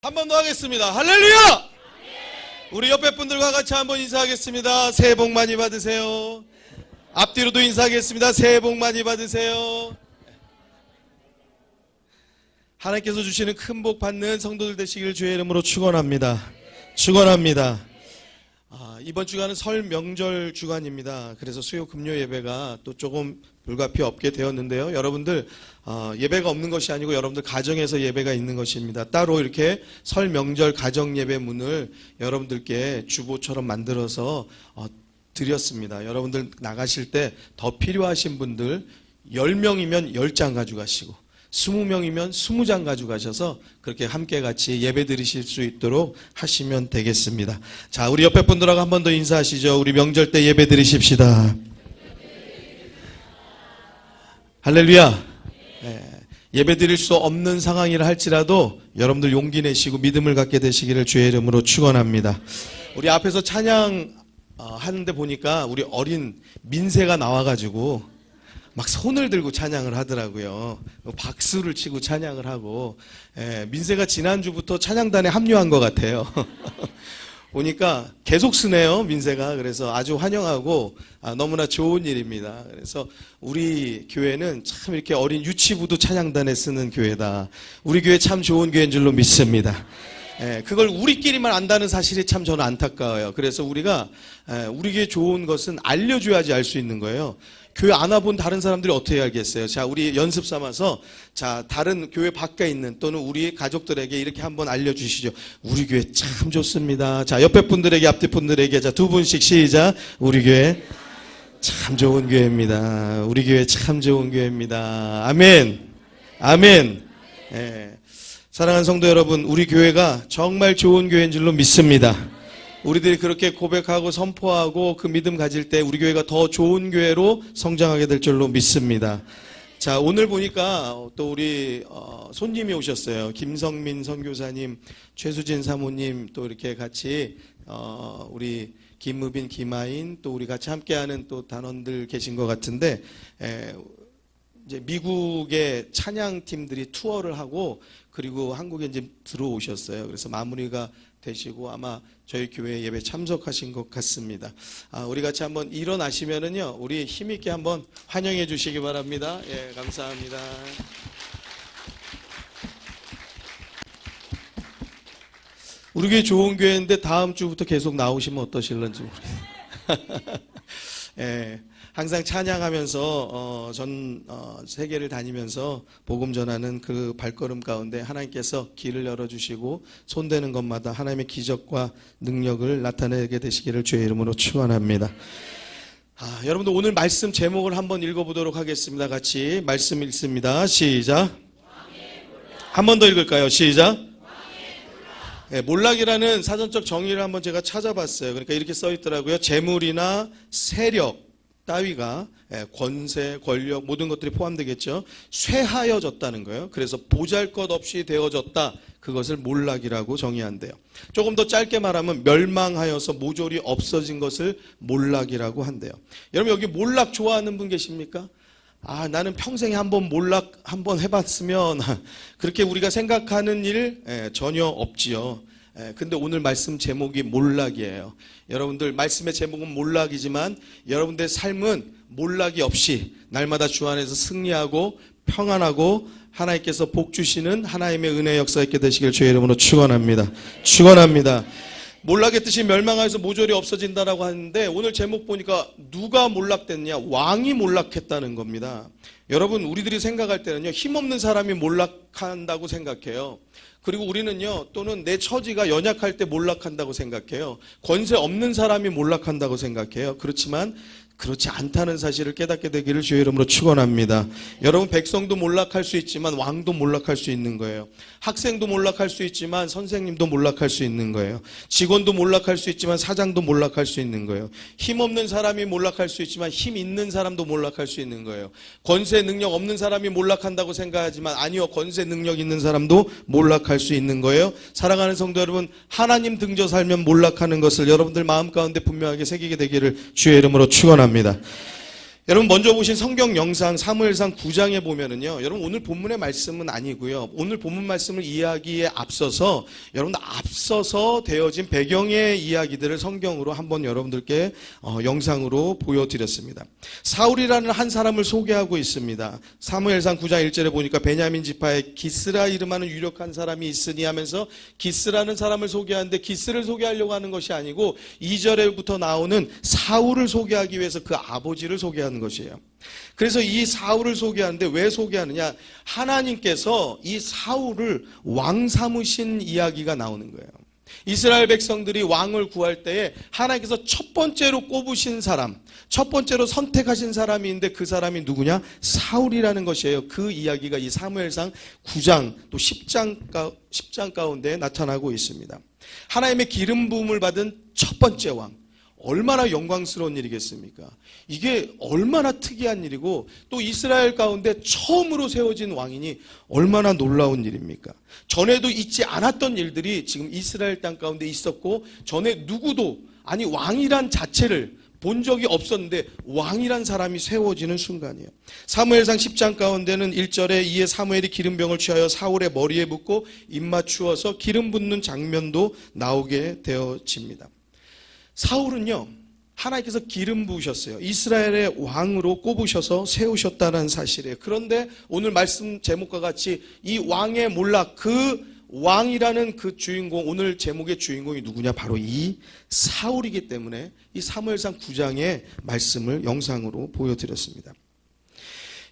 한 번 더 하겠습니다. 할렐루야! 우리 옆에 분들과 같이 한번 인사하겠습니다. 새해 복 많이 받으세요. 앞뒤로도 인사하겠습니다. 새해 복 많이 받으세요. 하나님께서 주시는 큰 복 받는 성도들 되시기를 주의 이름으로 축원합니다. 축원합니다. 이번 주간은 설 명절 주간입니다. 그래서 수요 금요 예배가 또 조금 불가피 없게 되었는데요. 여러분들 예배가 없는 것이 아니고 여러분들 가정에서 예배가 있는 것입니다. 따로 이렇게 설 명절 가정 예배 문을 여러분들께 주보처럼 만들어서 드렸습니다. 여러분들 나가실 때 더 필요하신 분들 10명이면 10장 가져가시고 20명이면 20장 가져가셔서 그렇게 함께 같이 예배 드리실 수 있도록 하시면 되겠습니다. 자, 우리 옆에 분들하고 한 번 더 인사하시죠. 우리 명절 때 예배 드리십시다. 할렐루야. 예배 드릴 수 없는 상황이라 할지라도 여러분들 용기 내시고 믿음을 갖게 되시기를 주의 이름으로 축원합니다. 우리 앞에서 찬양 하는데 보니까 우리 어린 민세가 나와가지고 막 손을 들고 찬양을 하더라고요. 박수를 치고 찬양을 하고. 민세가 지난주부터 찬양단에 합류한 것 같아요. 보니까 계속 쓰네요, 민세가. 그래서 아주 환영하고 너무나 좋은 일입니다. 그래서 우리 교회는 참 이렇게 어린 유치부도 찬양단에 쓰는 교회다. 우리 교회 참 좋은 교회인 줄로 믿습니다. 그걸 우리끼리만 안다는 사실이 참 저는 안타까워요. 그래서 우리가 우리 교회 좋은 것은 알려줘야지 알 수 있는 거예요. 교회 안 와본 다른 사람들이 어떻게 알겠어요? 자, 우리 연습 삼아서 자, 다른 교회 밖에 있는 또는 우리 가족들에게 이렇게 한번 알려주시죠. 우리 교회 참 좋습니다. 자, 옆에 분들에게 앞뒤 분들에게 자, 두 분씩 시작. 우리 교회 참 좋은 교회입니다. 우리 교회 참 좋은 교회입니다. 아멘. 아멘. 사랑하는 성도 여러분, 우리 교회가 정말 좋은 교회인 줄로 믿습니다. 우리들이 그렇게 고백하고 선포하고 그 믿음 가질 때 우리 교회가 더 좋은 교회로 성장하게 될 줄로 믿습니다. 자, 오늘 보니까 또 우리 손님이 오셨어요. 김성민 선교사님, 최수진 사모님 또 이렇게 같이 우리 김의빈, 김아인 또 우리 같이 함께하는 또 단원들 계신 것 같은데 이제 미국의 찬양팀들이 투어를 하고 그리고 한국에 이제 들어오셨어요. 그래서 마무리가 되시고 아마 저희 교회 예배 참석하신 것 같습니다. 우리 같이 한번 일어나시면은요, 우리 힘있게 한번 환영해 주시기 바랍니다. 예, 감사합니다. 우리 교회 좋은 교회인데 다음 주부터 계속 나오시면 어떠실런지 모르겠어요. 예. 항상 찬양하면서 전 세계를 다니면서 복음 전하는 그 발걸음 가운데 하나님께서 길을 열어주시고 손대는 것마다 하나님의 기적과 능력을 나타내게 되시기를 주의 이름으로 축원합니다. 여러분들 오늘 말씀 제목을 한번 읽어보도록 하겠습니다. 같이 말씀 읽습니다. 시작. 한 번 더 읽을까요? 시작. 몰락이라는 사전적 정의를 한번 제가 찾아봤어요. 그러니까 이렇게 써 있더라고요. 재물이나 세력 따위가 권세, 권력 모든 것들이 포함되겠죠. 쇠하여졌다는 거예요. 그래서 보잘것없이 되어졌다. 그것을 몰락이라고 정의한대요. 조금 더 짧게 말하면 멸망하여서 모조리 없어진 것을 몰락이라고 한대요. 여러분 여기 몰락 좋아하는 분 계십니까? 나는 평생에 한번 몰락 한번 해봤으면 그렇게 우리가 생각하는 일 전혀 없지요. 근데 오늘 말씀 제목이 몰락이에요. 여러분들 말씀의 제목은 몰락이지만 여러분들의 삶은 몰락이 없이 날마다 주 안에서 승리하고 평안하고 하나님께서 복 주시는 하나님의 은혜 역사 있게 되시길 주의 이름으로 축원합니다. 축원합니다. 몰락의 뜻이 멸망하여서 모조리 없어진다라고 하는데 오늘 제목 보니까 누가 몰락됐냐? 왕이 몰락했다는 겁니다. 여러분 우리들이 생각할 때는요, 힘없는 사람이 몰락한다고 생각해요. 그리고 우리는요, 또는 내 처지가 연약할 때 몰락한다고 생각해요. 권세 없는 사람이 몰락한다고 생각해요. 그렇지만 그렇지 않다는 사실을 깨닫게 되기를 주의 이름으로 축원합니다. 여러분 백성도 몰락할 수 있지만 왕도 몰락할 수 있는 거예요. 학생도 몰락할 수 있지만 선생님도 몰락할 수 있는 거예요. 직원도 몰락할 수 있지만 사장도 몰락할 수 있는 거예요. 힘없는 사람이 몰락할 수 있지만 힘 있는 사람도 몰락할 수 있는 거예요. 권세 능력 없는 사람이 몰락한다고 생각하지만 아니요, 권세 능력 있는 사람도 몰락할 수 있는 거예요. 사랑하는 성도 여러분, 하나님 등져 살면 몰락하는 것을 여러분들 마음 가운데 분명하게 새기게 되기를 주의 이름으로 축원합니다. 여러분 먼저 보신 성경 영상 사무엘상 9장에 보면은요, 여러분 오늘 본문의 말씀은 아니고요, 오늘 본문 말씀을 이야기에 앞서서 여러분들 앞서서 되어진 배경의 이야기들을 성경으로 한번 여러분들께 영상으로 보여드렸습니다. 사울이라는 한 사람을 소개하고 있습니다. 사무엘상 9장 1절에 보니까 베냐민 지파에 기스라 이름하는 유력한 사람이 있으니 하면서 기스라는 사람을 소개하는데, 기스를 소개하려고 하는 것이 아니고 2절에부터 나오는 사울을 소개하기 위해서 그 아버지를 소개하는 것이에요. 그래서 이 사울을 소개하는데 왜 소개하느냐, 하나님께서 이 사울을 왕 삼으신 이야기가 나오는 거예요. 이스라엘 백성들이 왕을 구할 때에 하나님께서 첫 번째로 꼽으신 사람, 첫 번째로 선택하신 사람이 있는데 그 사람이 누구냐? 사울이라는 것이에요. 그 이야기가 이 사무엘상 9장 또 10장 가운데 나타나고 있습니다. 하나님의 기름 부음을 받은 첫 번째 왕, 얼마나 영광스러운 일이겠습니까? 이게 얼마나 특이한 일이고, 또 이스라엘 가운데 처음으로 세워진 왕이니 얼마나 놀라운 일입니까? 전에도 있지 않았던 일들이 지금 이스라엘 땅 가운데 있었고, 전에 누구도, 아니 왕이란 자체를 본 적이 없었는데 왕이란 사람이 세워지는 순간이에요. 사무엘상 10장 가운데는 1절에 이에 사무엘이 기름병을 취하여 사울의 머리에 붓고 입맞추어서 기름 붓는 장면도 나오게 되어집니다. 사울은요, 하나님께서 기름 부으셨어요. 이스라엘의 왕으로 꼽으셔서 세우셨다는 사실이에요. 그런데 오늘 말씀 제목과 같이 이 왕의 몰락, 그 왕이라는 그 주인공, 오늘 제목의 주인공이 누구냐? 바로 이 사울이기 때문에 이 사무엘상 9장의 말씀을 영상으로 보여드렸습니다.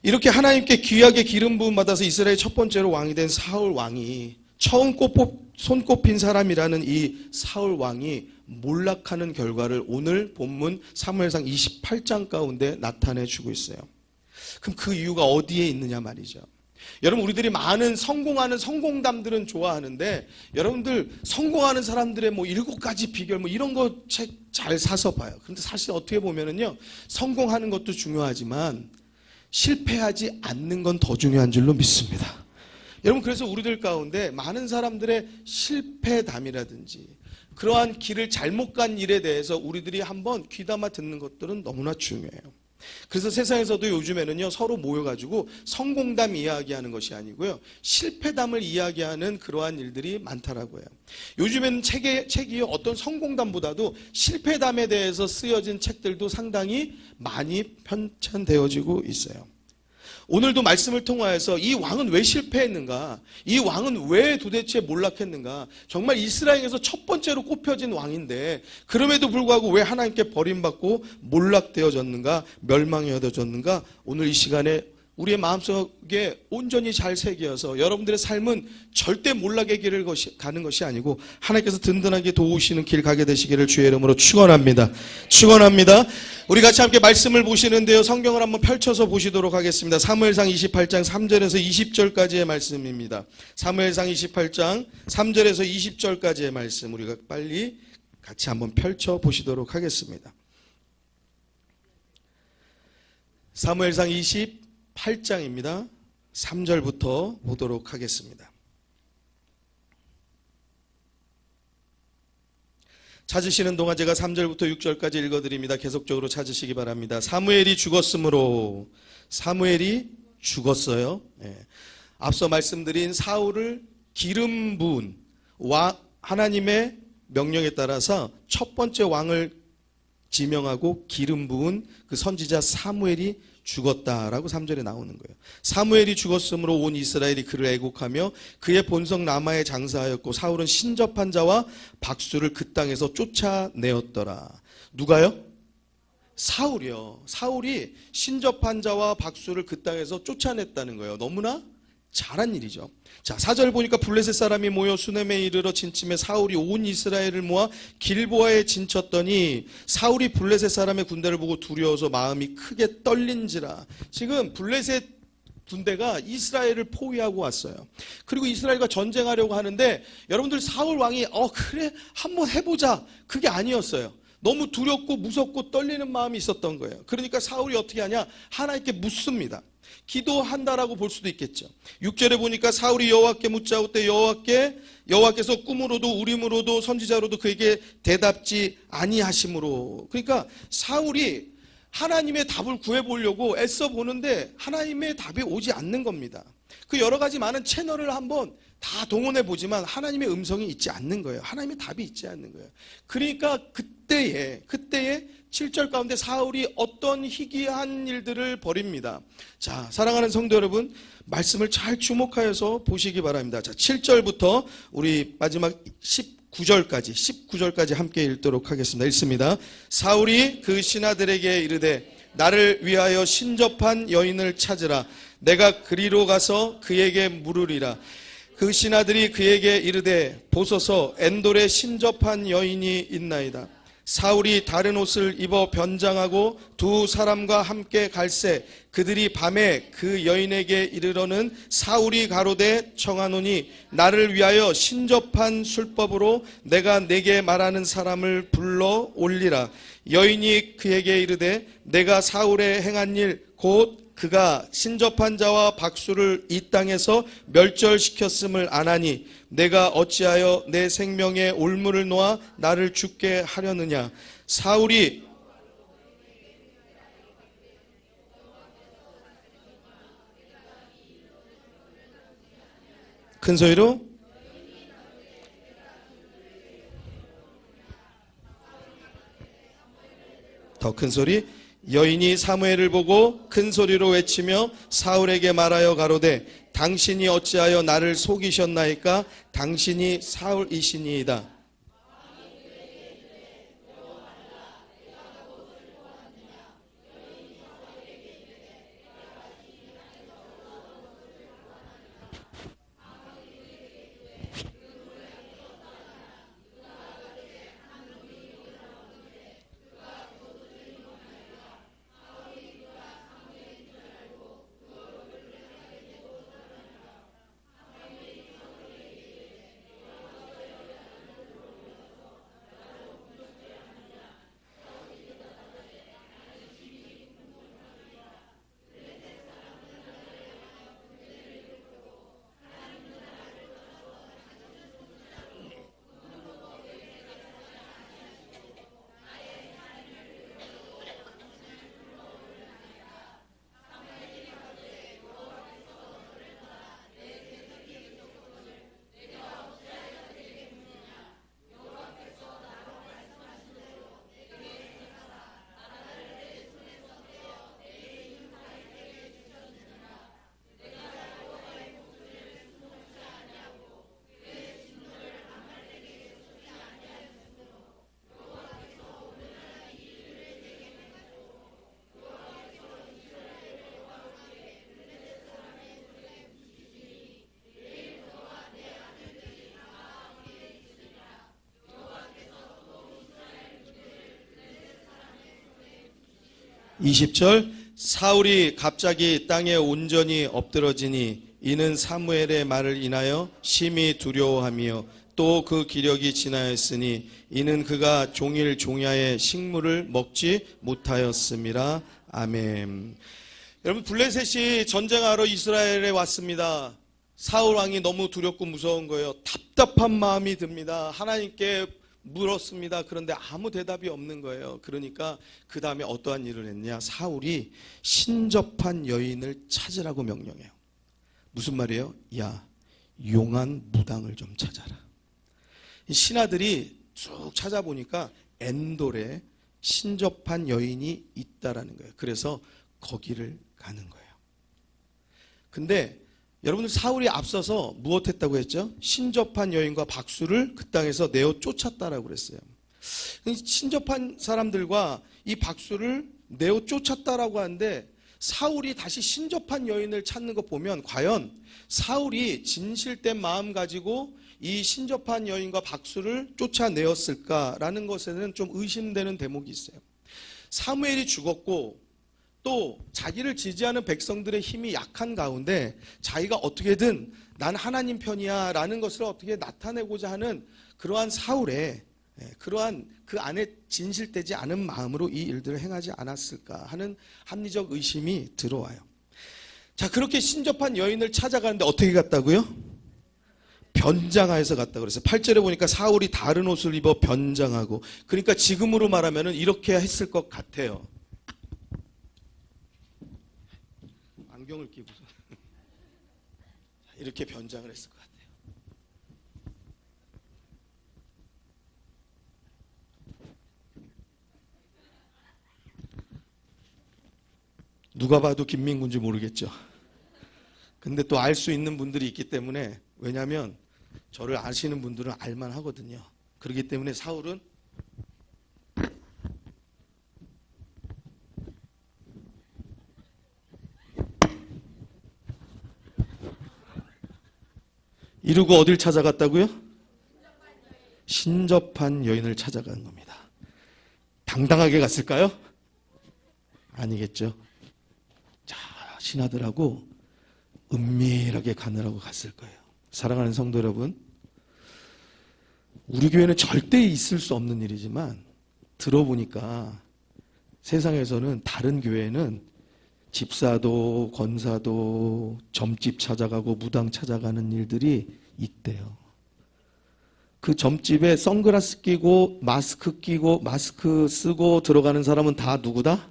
이렇게 하나님께 귀하게 기름 부음 받아서 이스라엘 첫 번째로 왕이 된 사울 왕이, 처음 손꼽힌 사람이라는 이 사울 왕이 몰락하는 결과를 오늘 본문 사무엘상 28장 가운데 나타내주고 있어요. 그럼 그 이유가 어디에 있느냐 말이죠. 여러분, 우리들이 많은 성공하는 성공담들은 좋아하는데, 여러분들 성공하는 사람들의 7가지 비결 이런 거 책 잘 사서 봐요. 근데 사실 어떻게 보면은요, 성공하는 것도 중요하지만 실패하지 않는 건 더 중요한 줄로 믿습니다. 여러분, 그래서 우리들 가운데 많은 사람들의 실패담이라든지 그러한 길을 잘못 간 일에 대해서 우리들이 한번 귀담아 듣는 것들은 너무나 중요해요. 그래서 세상에서도 요즘에는요, 서로 모여가지고 성공담 이야기하는 것이 아니고요, 실패담을 이야기하는 그러한 일들이 많다라고 해요. 요즘에는 책이 어떤 성공담보다도 실패담에 대해서 쓰여진 책들도 상당히 많이 편찬되어지고 있어요. 오늘도 말씀을 통하여서 이 왕은 왜 실패했는가? 이 왕은 왜 도대체 몰락했는가? 정말 이스라엘에서 첫 번째로 꼽혀진 왕인데 그럼에도 불구하고 왜 하나님께 버림받고 몰락되어졌는가? 멸망되어졌는가? 오늘 이 시간에 우리의 마음속에 온전히 잘 새겨서 여러분들의 삶은 절대 몰락의 길을 가는 것이 아니고 하나님께서 든든하게 도우시는 길 가게 되시기를 주의 이름으로 축원합니다. 축원합니다. 우리 같이 함께 말씀을 보시는데요, 성경을 한번 펼쳐서 보시도록 하겠습니다. 사무엘상 28장 3절에서 20절까지의 말씀입니다. 사무엘상 28장 3절에서 20절까지의 말씀, 우리가 빨리 같이 한번 펼쳐 보시도록 하겠습니다. 사무엘상 28장입니다. 3절부터 보도록 하겠습니다. 찾으시는 동안 제가 3절부터 6절까지 읽어드립니다. 계속적으로 찾으시기 바랍니다. 사무엘이 죽었으므로, 사무엘이 죽었어요. 앞서 말씀드린 사울을 기름 부은 하나님의 명령에 따라서 첫 번째 왕을 지명하고 기름 부은 그 선지자 사무엘이 죽었다라고 3절에 나오는 거예요. 사무엘이 죽었으므로 온 이스라엘이 그를 애곡하며 그의 본성 라마에 장사하였고 사울은 신접한 자와 박수를 그 땅에서 쫓아내었더라. 누가요? 사울이요. 사울이 신접한 자와 박수를 그 땅에서 쫓아냈다는 거예요. 너무나 잘한 일이죠. 자, 4절 보니까 블레셋 사람이 모여 수넴에 이르러 진침해 사울이 온 이스라엘을 모아 길보아에 진쳤더니 사울이 블레셋 사람의 군대를 보고 두려워서 마음이 크게 떨린지라. 지금 블레셋 군대가 이스라엘을 포위하고 왔어요. 그리고 이스라엘과 전쟁하려고 하는데 여러분들 사울 왕이 그래 한번 해보자, 그게 아니었어요. 너무 두렵고 무섭고 떨리는 마음이 있었던 거예요. 그러니까 사울이 어떻게 하냐, 하나님께 묻습니다. 기도한다라고 볼 수도 있겠죠. 6절에 보니까 사울이 여호와께 묻자고 때 여호와께서 꿈으로도 우림으로도 선지자로도 그에게 대답지 아니하심으로. 그러니까 사울이 하나님의 답을 구해보려고 애써 보는데 하나님의 답이 오지 않는 겁니다. 그 여러 가지 많은 채널을 한번 다 동원해 보지만 하나님의 음성이 있지 않는 거예요. 하나님의 답이 있지 않는 거예요. 그러니까 그때에 7절 가운데 사울이 어떤 희귀한 일들을 벌입니다. 자, 사랑하는 성도 여러분, 말씀을 잘 주목하여서 보시기 바랍니다. 자, 7절부터 우리 마지막 19절까지 함께 읽도록 하겠습니다. 읽습니다. 사울이 그 신하들에게 이르되 나를 위하여 신접한 여인을 찾으라. 내가 그리로 가서 그에게 물으리라. 그 신하들이 그에게 이르되 보소서 엔돌에 신접한 여인이 있나이다. 사울이 다른 옷을 입어 변장하고 두 사람과 함께 갈새 그들이 밤에 그 여인에게 이르러는 사울이 가로되 청하노니 나를 위하여 신접한 술법으로 내가 내게 말하는 사람을 불러 올리라. 여인이 그에게 이르되 내가 사울의 행한 일 곧 그가 신접한 자와 박수를 이 땅에서 멸절시켰음을 아나니 내가 어찌하여 내 생명에 올무를 놓아 나를 죽게 하려느냐. 사울이 큰 소리로 더 큰 소리. 여인이 사무엘을 보고 큰 소리로 외치며 사울에게 말하여 가로되 당신이 어찌하여 나를 속이셨나이까. 당신이 사울이시니이다. (20절) 사울이 갑자기 땅에 온전히 엎드러지니 이는 사무엘의 말을 인하여 심히 두려워하며 또 그 기력이 지나였으니 이는 그가 종일 종야의 식물을 먹지 못하였음이라. 아멘. 여러분, 블레셋이 전쟁하러 이스라엘에 왔습니다. 사울 왕이 너무 두렵고 무서운 거예요. 답답한 마음이 듭니다. 하나님께 물었습니다. 그런데 아무 대답이 없는 거예요. 그러니까 그 다음에 어떠한 일을 했냐. 사울이 신접한 여인을 찾으라고 명령해요. 무슨 말이에요? 야, 용한 무당을 좀 찾아라. 이 신하들이 쭉 찾아보니까 엔돌에 신접한 여인이 있다라는 거예요. 그래서 거기를 가는 거예요. 근데 여러분들, 사울이 앞서서 무엇했다고 했죠? 신접한 여인과 박수를 그 땅에서 내어 쫓았다라고 그랬어요. 신접한 사람들과 이 박수를 내어 쫓았다라고 하는데 사울이 다시 신접한 여인을 찾는 거 보면 과연 사울이 진실된 마음 가지고 이 신접한 여인과 박수를 쫓아내었을까라는 것에는 좀 의심되는 대목이 있어요. 사무엘이 죽었고 또 자기를 지지하는 백성들의 힘이 약한 가운데 자기가 어떻게든 난 하나님 편이야 라는 것을 어떻게 나타내고자 하는 그러한 사울의 그러한 그 안에 진실되지 않은 마음으로 이 일들을 행하지 않았을까 하는 합리적 의심이 들어와요. 자, 그렇게 신접한 여인을 찾아가는데 어떻게 갔다고요? 변장하여서 갔다고 그랬어요. 8절에 보니까 사울이 다른 옷을 입어 변장하고, 그러니까 지금으로 말하면 이렇게 했을 것 같아요. 안경을 끼고서 이렇게 변장을 했을 것 같아요. 누가 봐도 김민구인지 모르겠죠. 근데 또 알 수 있는 분들이 있기 때문에, 왜냐하면 저를 아시는 분들은 알만 하거든요. 그렇기 때문에 사울은 이러고 어딜 찾아갔다고요? 신접한 여인을 찾아간 겁니다. 당당하게 갔을까요? 아니겠죠. 자, 신하들하고 은밀하게 가느라고 갔을 거예요. 사랑하는 성도 여러분, 우리 교회는 절대 있을 수 없는 일이지만 들어보니까 세상에서는 다른 교회는 집사도 권사도 점집 찾아가고 무당 찾아가는 일들이 있대요. 그 점집에 선글라스 끼고 마스크 쓰고 들어가는 사람은 다 누구다?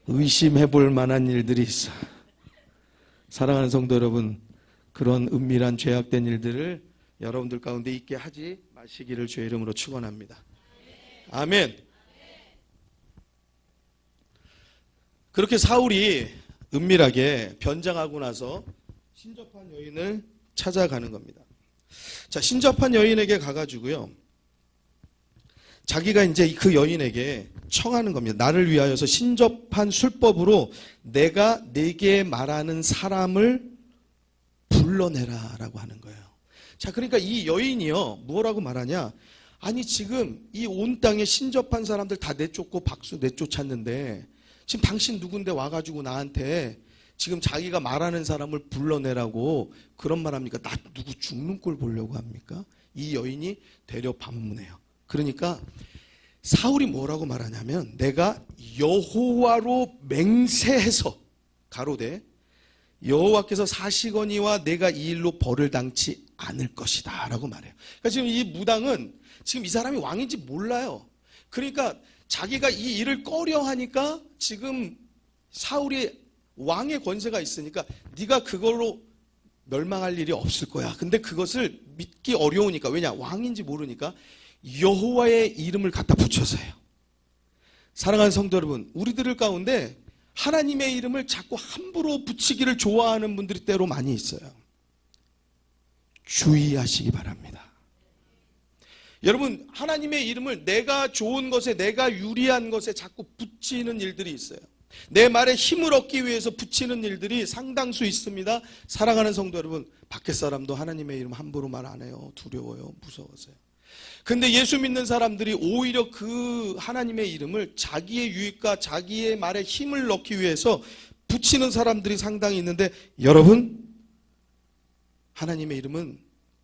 의심해 볼 만한 일들이 있어. 사랑하는 성도 여러분, 그런 은밀한 죄악된 일들을 여러분들 가운데 있게 하지 마시기를 주의 이름으로 축원합니다. 아멘. 그렇게 사울이 은밀하게 변장하고 나서 신접한 여인을 찾아가는 겁니다. 자, 신접한 여인에게 가가지고요, 자기가 이제 그 여인에게 청하는 겁니다. 나를 위하여서 신접한 술법으로 내가 네게 말하는 사람을 불러내라 라고 하는 거예요. 자, 그러니까 이 여인이요, 뭐라고 말하냐? 아니, 지금 이 온 땅에 신접한 사람들 다 내쫓고 박수 내쫓았는데 지금 당신 누군데 와가지고 나한테 지금 자기가 말하는 사람을 불러내라고 그런 말 합니까? 나 누구 죽는 꼴 보려고 합니까? 이 여인이 되려 반문해요. 그러니까 사울이 뭐라고 말하냐면, 내가 여호와로 맹세해서 가로되 여호와께서 사시거니와 내가 이 일로 벌을 당치 않을 것이다 라고 말해요. 그러니까 지금 이 무당은 지금 이 사람이 왕인지 몰라요. 그러니까 자기가 이 일을 꺼려하니까 지금 사울이 왕의 권세가 있으니까 네가 그걸로 멸망할 일이 없을 거야. 근데 그것을 믿기 어려우니까, 왜냐? 왕인지 모르니까 여호와의 이름을 갖다 붙여서요. 사랑하는 성도 여러분, 우리들 가운데 하나님의 이름을 자꾸 함부로 붙이기를 좋아하는 분들이 때로 많이 있어요. 주의하시기 바랍니다. 여러분, 하나님의 이름을 내가 좋은 것에, 내가 유리한 것에 자꾸 붙이는 일들이 있어요. 내 말에 힘을 얻기 위해서 붙이는 일들이 상당수 있습니다. 사랑하는 성도 여러분, 밖에 사람도 하나님의 이름 함부로 말 안 해요. 두려워요. 무서워서요. 근데 예수 믿는 사람들이 오히려 그 하나님의 이름을 자기의 유익과 자기의 말에 힘을 넣기 위해서 붙이는 사람들이 상당히 있는데, 여러분, 하나님의 이름은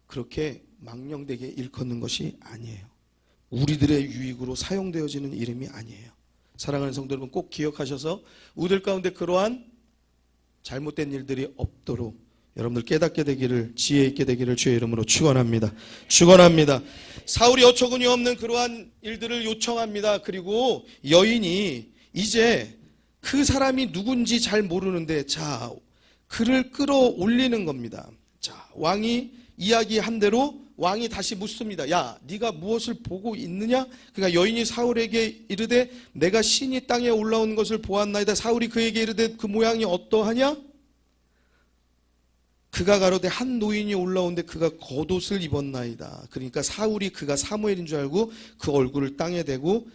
그렇게 망령되게 일컫는 것이 아니에요. 우리들의 유익으로 사용되어지는 이름이 아니에요. 사랑하는 성도 여러분, 꼭 기억하셔서 우리들 가운데 그러한 잘못된 일들이 없도록 여러분들 깨닫게 되기를, 지혜 있게 되기를 주의 이름으로 축원합니다. 축원합니다. 사울이 어처구니 없는 그러한 일들을 요청합니다. 그리고 여인이 이제 그 사람이 누군지 잘 모르는데, 자, 그를 끌어올리는 겁니다. 자, 왕이 이야기한 대로 왕이 다시 묻습니다. 야, 네가 무엇을 보고 있느냐? 그러니까 여인이 사울에게 이르되 내가 신이 땅에 올라온 것을 보았나이다. 사울이 그에게 이르되 그 모양이 어떠하냐? 그가 가로되 한 노인이 올라오는데 그가 겉옷을 입었나이다. 그러니까 사울이 그가 사무엘인 줄 알고 그 얼굴을 땅에 대고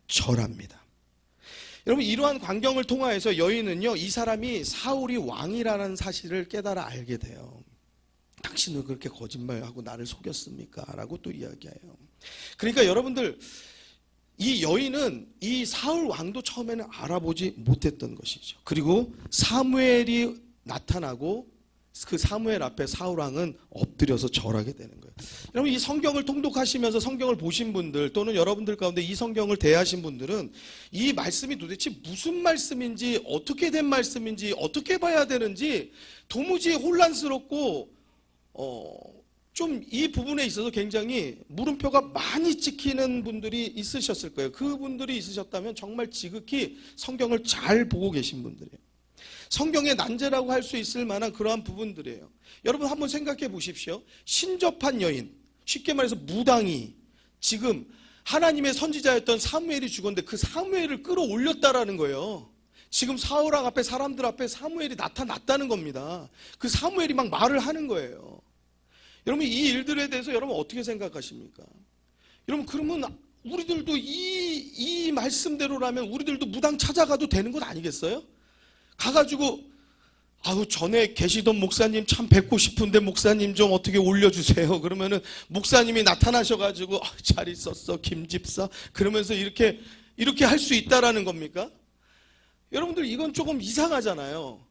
절합니다. 여러분, 이러한 광경을 통하여서 여인은요, 이 사람이 사울이 왕이라는 사실을 깨달아 알게 돼요. 당신은 그렇게 거짓말하고 나를 속였습니까? 라고 또 이야기해요. 그러니까 여러분들, 이 여인은 이 사울 왕도 처음에는 알아보지 못했던 것이죠. 그리고 사무엘이 나타나고 그 사무엘 앞에 사울 왕은 엎드려서 절하게 되는 거예요. 여러분, 이 성경을 통독하시면서 성경을 보신 분들, 또는 여러분들 가운데 이 성경을 대하신 분들은 이 말씀이 도대체 무슨 말씀인지, 어떻게 된 말씀인지, 어떻게 봐야 되는지 도무지 혼란스럽고 좀 이 부분에 있어서 굉장히 물음표가 많이 찍히는 분들이 있으셨을 거예요. 그분들이 있으셨다면 정말 지극히 성경을 잘 보고 계신 분들이에요. 성경의 난제라고 할 수 있을 만한 그러한 부분들이에요. 여러분 한번 생각해 보십시오. 신접한 여인, 쉽게 말해서 무당이 지금 하나님의 선지자였던 사무엘이 죽었는데 그 사무엘을 끌어올렸다라는 거예요. 지금 사울왕 앞에 사람들 앞에 사무엘이 나타났다는 겁니다. 그 사무엘이 막 말을 하는 거예요. 여러분 이 일들에 대해서 여러분 어떻게 생각하십니까? 여러분 그러면 우리들도 이 말씀대로라면 우리들도 무당 찾아가도 되는 것 아니겠어요? 가가지고 아우 전에 계시던 목사님 참 뵙고 싶은데 목사님 좀 어떻게 올려주세요. 그러면은 목사님이 나타나셔가지고 잘 있었어 김집사 그러면서 이렇게 할 수 있다라는 겁니까? 여러분들 이건 조금 이상하잖아요.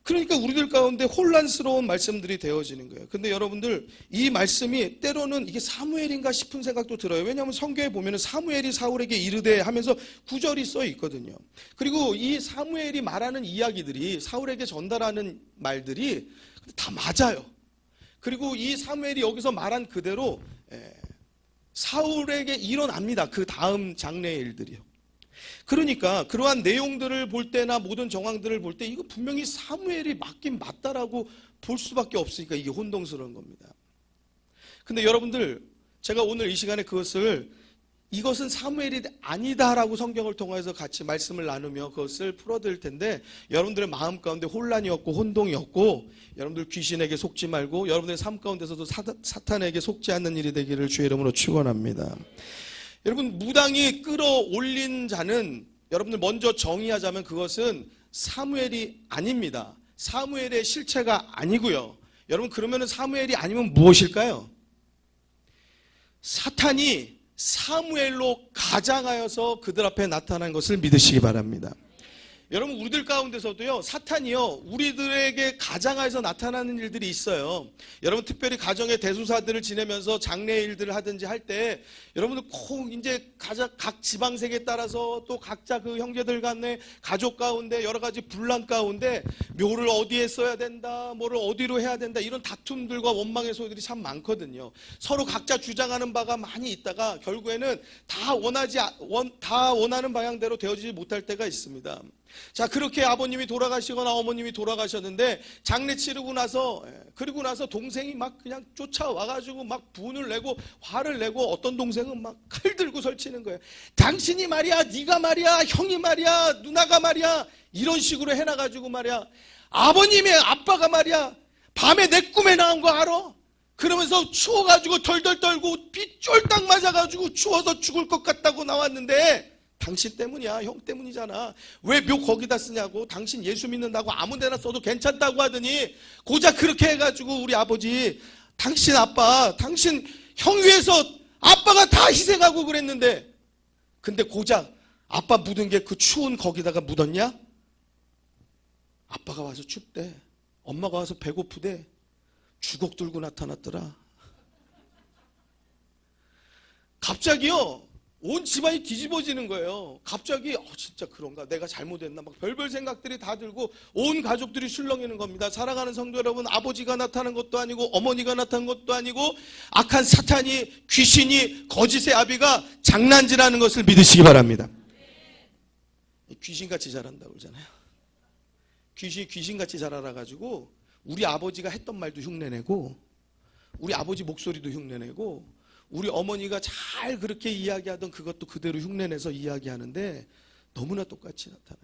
그러니까 우리들 가운데 혼란스러운 말씀들이 되어지는 거예요. 근데 여러분들 이 말씀이 때로는 이게 사무엘인가 싶은 생각도 들어요. 왜냐하면 성경에 보면 사무엘이 사울에게 이르되 하면서 구절이 써 있거든요. 그리고 이 사무엘이 말하는 이야기들이 사울에게 전달하는 말들이 다 맞아요. 그리고 이 사무엘이 여기서 말한 그대로 사울에게 일어납니다. 그 다음 장래의 일들이요. 그러니까 그러한 내용들을 볼 때나 모든 정황들을 볼 때 이거 분명히 사무엘이 맞긴 맞다라고 볼 수밖에 없으니까 이게 혼동스러운 겁니다. 근데 여러분들 제가 오늘 이 시간에 이것은 사무엘이 아니다라고 성경을 통해서 같이 말씀을 나누며 그것을 풀어드릴 텐데 여러분들의 마음 가운데 혼란이 없고 혼동이 없고 여러분들 귀신에게 속지 말고 여러분들의 삶 가운데서도 사탄에게 속지 않는 일이 되기를 주의 이름으로 축원합니다. 여러분 무당이 끌어올린 자는 여러분들 먼저 정의하자면 그것은 사무엘이 아닙니다. 사무엘의 실체가 아니고요. 여러분 그러면 사무엘이 아니면 무엇일까요? 사탄이 사무엘로 가장하여서 그들 앞에 나타난 것을 믿으시기 바랍니다. 여러분 우리들 가운데서도요 사탄이요 우리들에게 가장하여서 나타나는 일들이 있어요. 여러분 특별히 가정의 대소사들을 지내면서 장례 일들을 하든지 할 때 여러분들 꼭 이제 각 지방색에 따라서 또 각자 그 형제들 간의 가족 가운데 여러 가지 분란 가운데 묘를 어디에 써야 된다 뭐를 어디로 해야 된다 이런 다툼들과 원망의 소리들이 참 많거든요. 서로 각자 주장하는 바가 많이 있다가 결국에는 다 원하는 방향대로 되어지지 못할 때가 있습니다. 자 그렇게 아버님이 돌아가시거나 어머님이 돌아가셨는데 장례 치르고 나서 그리고 나서 동생이 막 그냥 쫓아와가지고 막 분을 내고 화를 내고 어떤 동생은 막 칼 들고 설치는 거예요. 당신이 말이야 네가 말이야 형이 말이야 누나가 말이야 이런 식으로 해놔가지고 말이야 아버님의 아빠가 말이야 밤에 내 꿈에 나온 거 알아? 그러면서 추워가지고 덜덜 떨고 비 쫄딱 맞아가지고 추워서 죽을 것 같다고 나왔는데 당신 때문이야 형 때문이잖아 왜 묘 거기다 쓰냐고 당신 예수 믿는다고 아무 데나 써도 괜찮다고 하더니 고작 그렇게 해가지고 우리 아버지 당신 아빠 당신 형 위해서 아빠가 다 희생하고 그랬는데 근데 고작 아빠 묻은 게 그 추운 거기다가 묻었냐? 아빠가 와서 춥대 엄마가 와서 배고프대 주걱 들고 나타났더라. 갑자기요 온 집안이 뒤집어지는 거예요. 갑자기 진짜 그런가 내가 잘못했나 막 별별 생각들이 다 들고 온 가족들이 술렁이는 겁니다. 사랑하는 성도 여러분 아버지가 나타난 것도 아니고 어머니가 나타난 것도 아니고 악한 사탄이 귀신이 거짓의 아비가 장난질하는 것을 믿으시기 바랍니다. 귀신같이 자란다고 그러잖아요. 귀신같이 자라가지고 우리 아버지가 했던 말도 흉내내고 우리 아버지 목소리도 흉내내고 우리 어머니가 잘 그렇게 이야기하던 그것도 그대로 흉내내서 이야기하는데 너무나 똑같이 나타나요.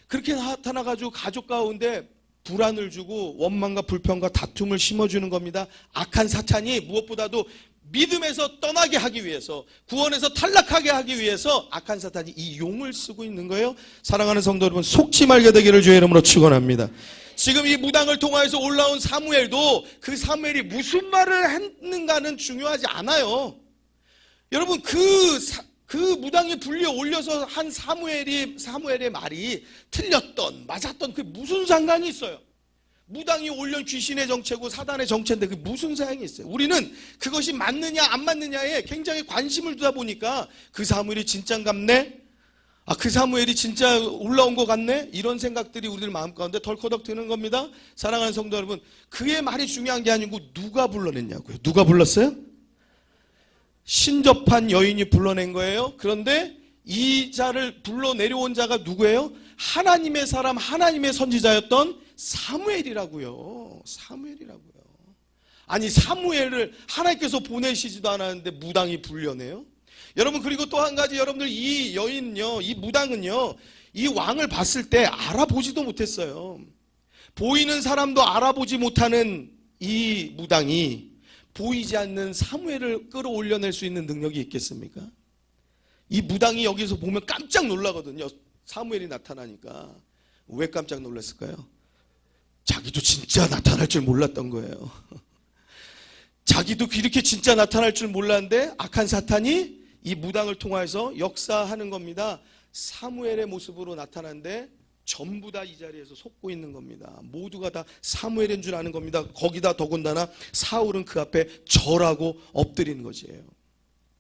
그렇게 나타나가지고 가족 가운데 불안을 주고 원망과 불평과 다툼을 심어주는 겁니다. 악한 사탄이 무엇보다도 믿음에서 떠나게 하기 위해서 구원에서 탈락하게 하기 위해서 악한 사탄이 이 용을 쓰고 있는 거예요. 사랑하는 성도 여러분 속지 말게 되기를 주의 이름으로 축원합니다. 지금 이 무당을 통하여서 올라온 사무엘도 그 사무엘이 무슨 말을 했는가는 중요하지 않아요. 여러분 그 무당이 불려 올려서 한 사무엘의 말이 틀렸던 맞았던 그 무슨 상관이 있어요. 무당이 올린 귀신의 정체고 사단의 정체인데 그 무슨 사양이 있어요. 우리는 그것이 맞느냐 안 맞느냐에 굉장히 관심을 두다 보니까 그 사무엘이 진짠갑네 그 사무엘이 진짜 올라온 것 같네 이런 생각들이 우리들 마음 가운데 덜커덕 드는 겁니다. 사랑하는 성도 여러분 그의 말이 중요한 게 아니고 누가 불러냈냐고요. 누가 불렀어요? 신접한 여인이 불러낸 거예요. 그런데 이 자를 불러 내려온 자가 누구예요? 하나님의 사람, 하나님의 선지자였던 사무엘이라고요. 사무엘이라고요. 아니, 사무엘을 하나님께서 보내시지도 않았는데 무당이 불려내요? 여러분, 그리고 또 한 가지, 여러분들 이 여인은요, 이 무당은요, 이 왕을 봤을 때 알아보지도 못했어요. 보이는 사람도 알아보지 못하는 이 무당이 보이지 않는 사무엘을 끌어올려낼 수 있는 능력이 있겠습니까? 이 무당이 여기서 보면 깜짝 놀라거든요. 사무엘이 나타나니까. 왜 깜짝 놀랐을까요? 자기도 진짜 나타날 줄 몰랐던 거예요. 자기도 이렇게 진짜 나타날 줄 몰랐는데 악한 사탄이 이 무당을 통해서 역사하는 겁니다. 사무엘의 모습으로 나타났는데 전부 다 이 자리에서 속고 있는 겁니다. 모두가 다 사무엘인 줄 아는 겁니다. 거기다 더군다나 사울은 그 앞에 절하고 엎드리는 것이에요.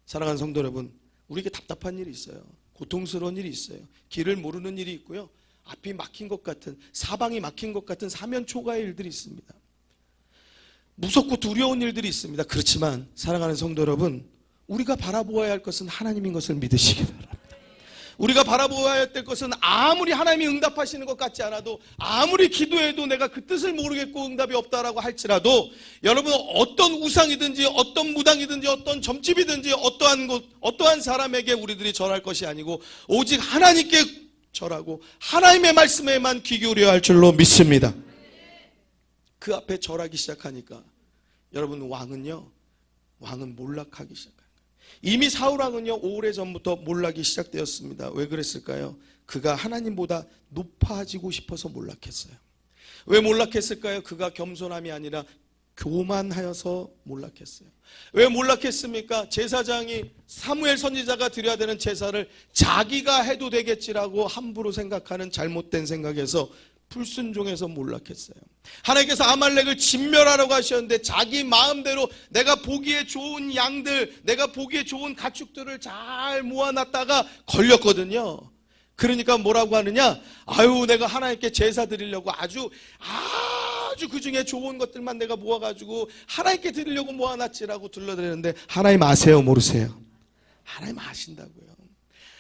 사랑하는 성도 여러분, 우리에게 답답한 일이 있어요. 고통스러운 일이 있어요. 길을 모르는 일이 있고요. 앞이 막힌 것 같은, 사방이 막힌 것 같은 사면초가의 일들이 있습니다. 무섭고 두려운 일들이 있습니다. 그렇지만 사랑하는 성도 여러분, 우리가 바라보아야 할 것은 하나님인 것을 믿으시기 바랍니다. 우리가 바라보아야 될 것은 아무리 하나님이 응답하시는 것 같지 않아도, 아무리 기도해도 내가 그 뜻을 모르겠고 응답이 없다라고 할지라도, 여러분 어떤 우상이든지 어떤 무당이든지 어떤 점집이든지 어떠한 사람에게 우리들이 절할 것이 아니고 오직 하나님께 절하고 하나님의 말씀에만 귀 기울여야 할 줄로 믿습니다. 그 앞에 절하기 시작하니까 여러분 왕은 몰락하기 시작합니다. 이미 사울왕은요, 오래전부터 몰락이 시작되었습니다. 왜 그랬을까요? 그가 하나님보다 높아지고 싶어서 몰락했어요. 왜 몰락했을까요? 그가 겸손함이 아니라 교만하여서 몰락했어요. 왜 몰락했습니까? 제사장이 사무엘 선지자가 드려야 되는 제사를 자기가 해도 되겠지라고 함부로 생각하는 잘못된 생각에서 불순종해서 몰락했어요. 하나님께서 아말렉을 진멸하라고 하셨는데 자기 마음대로 내가 보기에 좋은 양들, 내가 보기에 좋은 가축들을 잘 모아놨다가 걸렸거든요. 그러니까 뭐라고 하느냐? 아유, 내가 하나님께 제사 드리려고 아주 그 중에 좋은 것들만 내가 모아가지고 하나님께 드리려고 모아놨지라고 둘러대는데, 하나님 아세요, 모르세요? 하나님 아신다고요.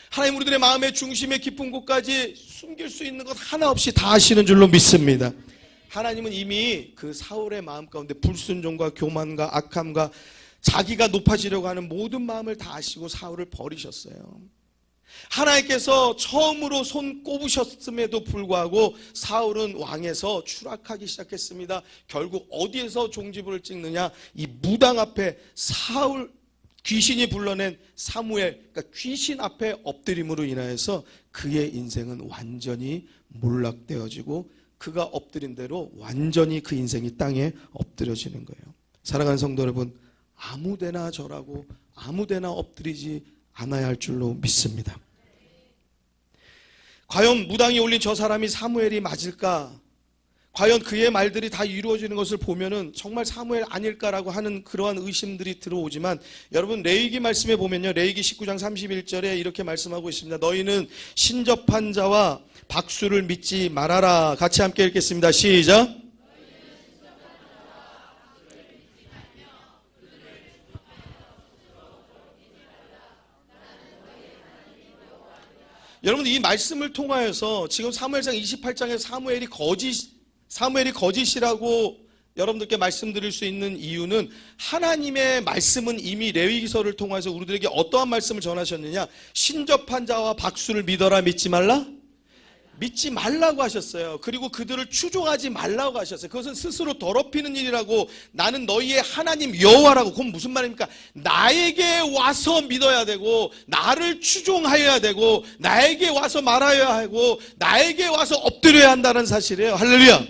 하나님 우리들의 마음의 중심의 깊은 곳까지 숨길 수 있는 것 하나 없이 다 아시는 줄로 믿습니다. 하나님은 이미 그 사울의 마음 가운데 불순종과 교만과 악함과 자기가 높아지려고 하는 모든 마음을 다 아시고 사울을 버리셨어요. 하나님께서 처음으로 손 꼽으셨음에도 불구하고 사울은 왕에서 추락하기 시작했습니다. 결국 어디에서 종지부를 찍느냐? 이 무당 앞에 사울, 귀신이 불러낸 사무엘, 그러니까 귀신 앞에 엎드림으로 인하여서 그의 인생은 완전히 몰락되어지고 그가 엎드린 대로 완전히 그 인생이 땅에 엎드려지는 거예요. 사랑하는 성도 여러분, 아무데나 절하고 아무데나 엎드리지 않아야 할 줄로 믿습니다. 과연 무당이 올린 저 사람이 사무엘이 맞을까? 과연 그의 말들이 다 이루어지는 것을 보면은 정말 사무엘 아닐까라고 하는 그러한 의심들이 들어오지만, 여러분 레위기 말씀에 보면요, 레위기 19장 31절에 이렇게 말씀하고 있습니다. 너희는 신접한 자와 박수를 믿지 말아라. 같이 함께 읽겠습니다. 시작. 여러분 이 말씀을 통하여서 지금 사무엘상 28장에 사무엘이 거짓이라고 여러분들께 말씀드릴 수 있는 이유는, 하나님의 말씀은 이미 레위기서를 통해서 우리들에게 어떠한 말씀을 전하셨느냐? 신접한 자와 박수를 믿어라, 믿지 말라? 믿지 말라고 하셨어요. 그리고 그들을 추종하지 말라고 하셨어요. 그것은 스스로 더럽히는 일이라고, 나는 너희의 하나님 여호와라고. 그건 무슨 말입니까? 나에게 와서 믿어야 되고, 나를 추종하여야 되고, 나에게 와서 말하여야 하고, 나에게 와서 엎드려야 한다는 사실이에요. 할렐루야.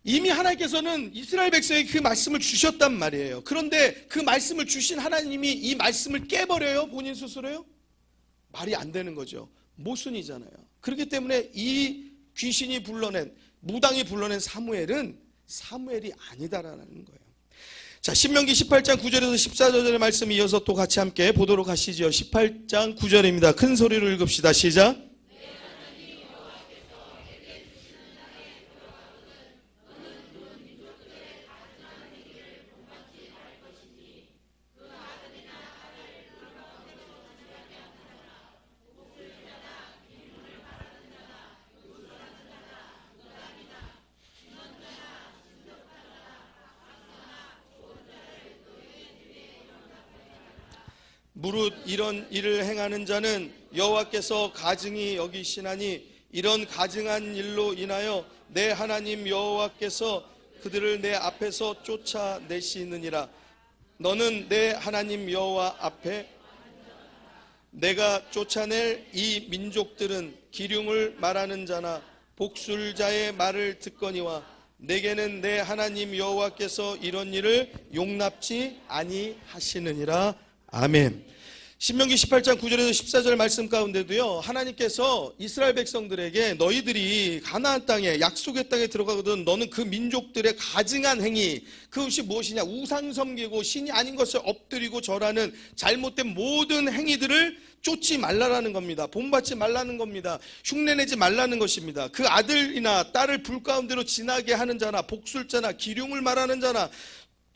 이미 하나님께서는 이스라엘 백성에게 그 말씀을 주셨단 말이에요. 그런데 그 말씀을 주신 하나님이 이 말씀을 깨버려요? 본인 스스로요? 말이 안 되는 거죠. 모순이잖아요. 그렇기 때문에 이 귀신이 불러낸, 무당이 불러낸 사무엘은 사무엘이 아니다라는 거예요. 자, 신명기 18장 9절에서 14절의 말씀 이어서 또 같이 함께 보도록 하시죠. 18장 9절입니다. 큰 소리로 읽읍시다. 시작. 무릇 이런 일을 행하는 자는 여호와께서 가증히 여기시나니 이런 가증한 일로 인하여 내 하나님 여호와께서 그들을 내 앞에서 쫓아내시느니라. 너는 내 하나님 여호와 앞에 내가 쫓아낼 이 민족들은 기륭을 말하는 자나 복술자의 말을 듣거니와 내게는 내 하나님 여호와께서 이런 일을 용납지 아니하시느니라. 아멘. 신명기 18장 9절에서 14절 말씀 가운데도요, 하나님께서 이스라엘 백성들에게 너희들이 가나안 땅에 약속의 땅에 들어가거든 너는 그 민족들의 가증한 행위, 그것이 무엇이냐, 우상 섬기고 신이 아닌 것을 엎드리고 절하는 잘못된 모든 행위들을 쫓지 말라라는 겁니다. 본받지 말라는 겁니다. 흉내내지 말라는 것입니다. 그 아들이나 딸을 불 가운데로 지나게 하는 자나 복술자나 기륭을 말하는 자나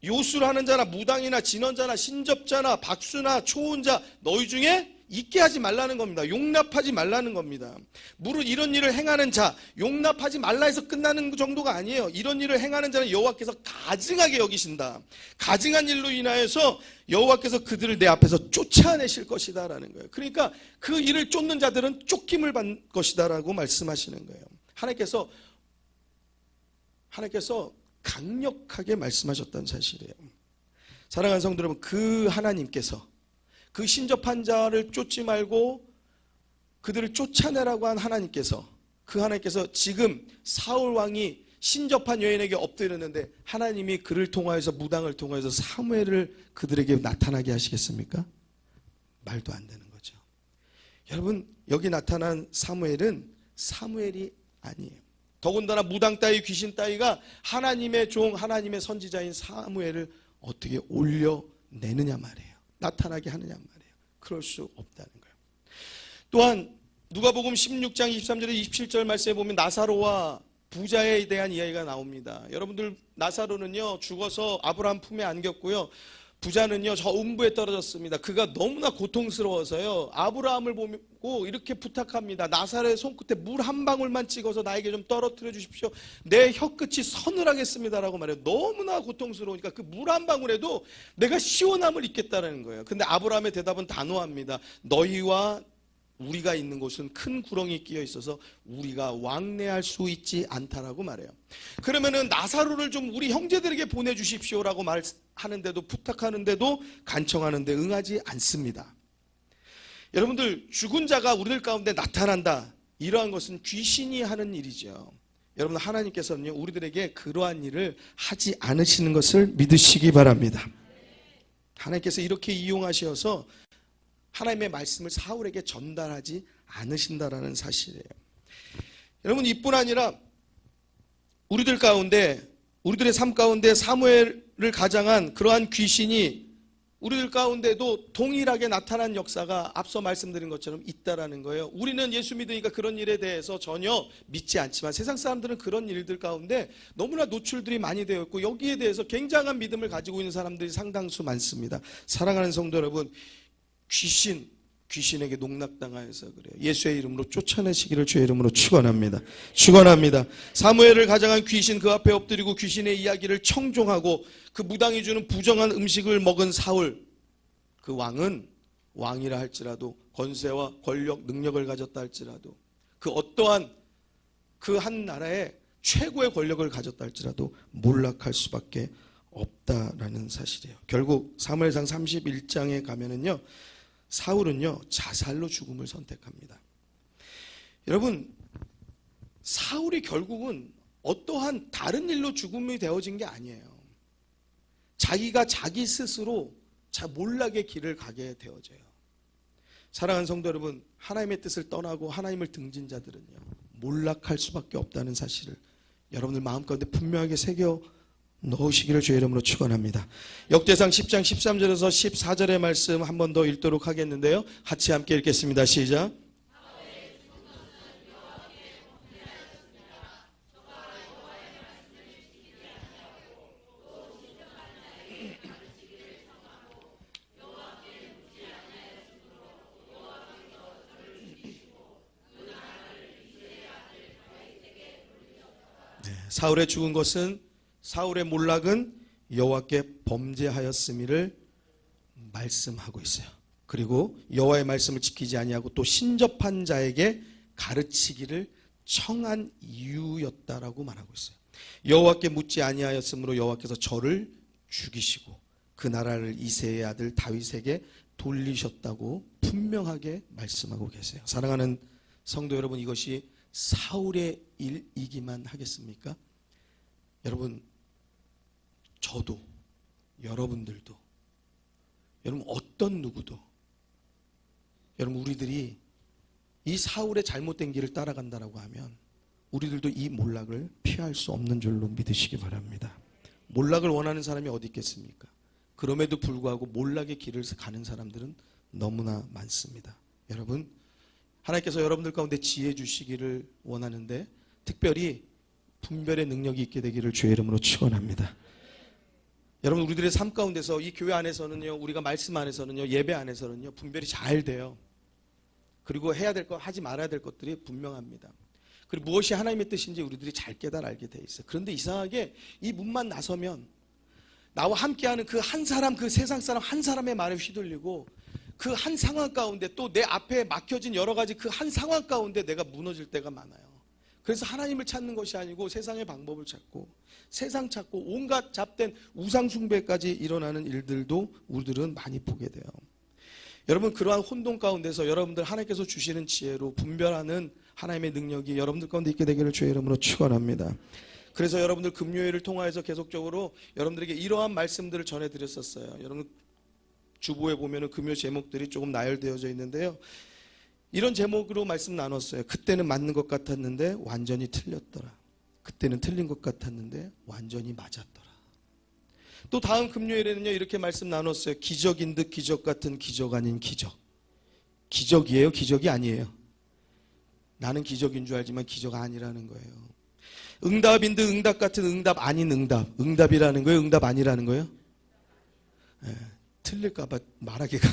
요술을 하는 자나 무당이나 진언자나 신접자나 박수나 초혼자 너희 중에 있게 하지 말라는 겁니다. 용납하지 말라는 겁니다. 무릇 이런 일을 행하는 자, 용납하지 말라 해서 끝나는 정도가 아니에요. 이런 일을 행하는 자는 여호와께서 가증하게 여기신다. 가증한 일로 인하여서 여호와께서 그들을 내 앞에서 쫓아내실 것이다 라는 거예요. 그러니까 그 일을 쫓는 자들은 쫓김을 받을 것이다 라고 말씀하시는 거예요. 하나님께서 강력하게 말씀하셨다는 사실이에요. 사랑하는 성도 여러분, 그 하나님께서 그 신접한 자를 쫓지 말고 그들을 쫓아내라고 한 하나님께서, 그 하나님께서 지금 사울 왕이 신접한 여인에게 엎드렸는데 하나님이 그를 통하여서, 무당을 통하여서 사무엘을 그들에게 나타나게 하시겠습니까? 말도 안 되는 거죠. 여러분, 여기 나타난 사무엘은 사무엘이 아니에요. 더군다나 무당 따위, 귀신 따위가 하나님의 종, 하나님의 선지자인 사무엘을 어떻게 올려내느냐 말이에요. 나타나게 하느냐 말이에요. 그럴 수 없다는 거예요. 또한 누가복음 16장 23절에 27절 말씀에 보면 나사로와 부자에 대한 이야기가 나옵니다. 여러분들, 나사로는요 죽어서 아브라함 품에 안겼고요, 부자는요 저 음부에 떨어졌습니다. 그가 너무나 고통스러워서요 아브라함을 보고 이렇게 부탁합니다. 나사로의 손끝에 물 한 방울만 찍어서 나에게 좀 떨어뜨려 주십시오. 내 혀끝이 서늘하겠습니다라고 말해요. 너무나 고통스러우니까 그 물 한 방울에도 내가 시원함을 잊겠다는 거예요. 근데 아브라함의 대답은 단호합니다. 너희와 우리가 있는 곳은 큰 구렁이 끼어 있어서 우리가 왕래할 수 있지 않다라고 말해요. 그러면은 나사로를 좀 우리 형제들에게 보내주십시오라고 말하는데도, 부탁하는데도, 간청하는데 응하지 않습니다. 여러분들, 죽은 자가 우리들 가운데 나타난다, 이러한 것은 귀신이 하는 일이죠. 여러분, 하나님께서는요 우리들에게 그러한 일을 하지 않으시는 것을 믿으시기 바랍니다. 하나님께서 이렇게 이용하셔서 하나님의 말씀을 사울에게 전달하지 않으신다라는 사실이에요. 여러분, 이뿐 아니라 우리들 가운데, 우리들의 삶 가운데 사무엘을 가장한 그러한 귀신이 우리들 가운데도 동일하게 나타난 역사가 앞서 말씀드린 것처럼 있다라는 거예요. 우리는 예수 믿으니까 그런 일에 대해서 전혀 믿지 않지만 세상 사람들은 그런 일들 가운데 너무나 노출들이 많이 되어 있고 여기에 대해서 굉장한 믿음을 가지고 있는 사람들이 상당수 많습니다. 사랑하는 성도 여러분, 귀신에게 농락당하여서 그래요. 예수의 이름으로 쫓아내시기를 주의 이름으로 축원합니다. 축원합니다. 사무엘을 가장한 귀신 그 앞에 엎드리고 귀신의 이야기를 청종하고 그 무당이 주는 부정한 음식을 먹은 사울, 그 왕은 왕이라 할지라도, 권세와 권력, 능력을 가졌다 할지라도, 그 어떠한 그 한 나라의 최고의 권력을 가졌다 할지라도 몰락할 수밖에 없다라는 사실이에요. 결국 사무엘상 31장에 가면은요 사울은요 자살로 죽음을 선택합니다. 여러분, 사울이 결국은 어떠한 다른 일로 죽음이 되어진 게 아니에요. 자기가 자기 스스로 몰락의 길을 가게 되어져요. 사랑하는 성도 여러분, 하나님의 뜻을 떠나고 하나님을 등진 자들은요 몰락할 수밖에 없다는 사실을 여러분들 마음 가운데 분명하게 새겨 넣으시기를 주의 이름으로 축원합니다. 역대상 10장 13절에서 14절의 말씀 한 번 더 읽도록 하겠는데요, 같이 함께 읽겠습니다. 시작. 사울의 죽은 것은, 사울의 몰락은 여호와께 범죄하였음이를 말씀하고 있어요. 그리고 여호와의 말씀을 지키지 아니하고 또 신접한 자에게 가르치기를 청한 이유였다라고 말하고 있어요. 여호와께 묻지 아니하였으므로 여호와께서 저를 죽이시고 그 나라를 이새의 아들 다윗에게 돌리셨다고 분명하게 말씀하고 계세요. 사랑하는 성도 여러분, 이것이 사울의 일이기만 하겠습니까? 여러분, 저도 여러분들도 여러분 어떤 누구도 여러분 우리들이 이 사울의 잘못된 길을 따라간다라고 하면 우리들도 이 몰락을 피할 수 없는 줄로 믿으시기 바랍니다. 몰락을 원하는 사람이 어디 있겠습니까? 그럼에도 불구하고 몰락의 길을 가는 사람들은 너무나 많습니다. 여러분, 하나님께서 여러분들 가운데 지혜 주시기를 원하는데 특별히 분별의 능력이 있게 되기를 주의 이름으로 축원합니다. 여러분, 우리들의 삶 가운데서 이 교회 안에서는요, 우리가 말씀 안에서는요, 예배 안에서는요, 분별이 잘 돼요. 그리고 해야 될 것, 하지 말아야 될 것들이 분명합니다. 그리고 무엇이 하나님의 뜻인지 우리들이 잘 깨달아 알게 돼 있어요. 그런데 이상하게 이 문만 나서면 나와 함께하는 그 한 사람, 그 세상 사람 한 사람의 말에 휘둘리고 그 한 상황 가운데 또 내 앞에 막혀진 여러 가지 그 한 상황 가운데 내가 무너질 때가 많아요. 그래서 하나님을 찾는 것이 아니고 세상의 방법을 찾고 세상 찾고 온갖 잡된 우상 숭배까지 일어나는 일들도 우리들은 많이 보게 돼요. 여러분, 그러한 혼돈 가운데서 여러분들 하나님께서 주시는 지혜로 분별하는 하나님의 능력이 여러분들 가운데 있게 되기를 주의 이름으로 축원합니다. 그래서 여러분들 금요일을 통하여서 계속적으로 여러분들에게 이러한 말씀들을 전해드렸었어요. 여러분 주보에 보면 금요 제목들이 조금 나열되어져 있는데요. 이런 제목으로 말씀 나눴어요. 그때는 맞는 것 같았는데 완전히 틀렸더라. 그때는 틀린 것 같았는데 완전히 맞았더라. 또 다음 금요일에는요, 이렇게 말씀 나눴어요. 기적인 듯 기적 같은 기적 아닌 기적. 기적이에요? 기적이 아니에요? 나는 기적인 줄 알지만 기적 아니라는 거예요. 응답인 듯 응답 같은 응답 아닌 응답. 응답이라는 거예요? 응답 아니라는 거예요? 네, 틀릴까봐 말하기가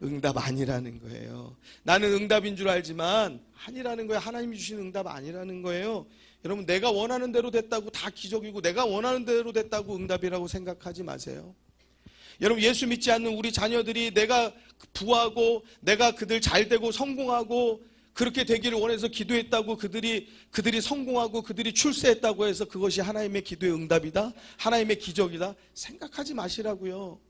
응답 아니라는 거예요. 나는 응답인 줄 알지만 아니라는 거예요. 하나님이 주신 응답 아니라는 거예요. 여러분, 내가 원하는 대로 됐다고 다 기적이고 내가 원하는 대로 됐다고 응답이라고 생각하지 마세요. 여러분, 예수 믿지 않는 우리 자녀들이 내가 부하고 내가 그들 잘되고 성공하고 그렇게 되기를 원해서 기도했다고 그들이 성공하고 그들이 출세했다고 해서 그것이 하나님의 기도의 응답이다, 하나님의 기적이다 생각하지 마시라고요.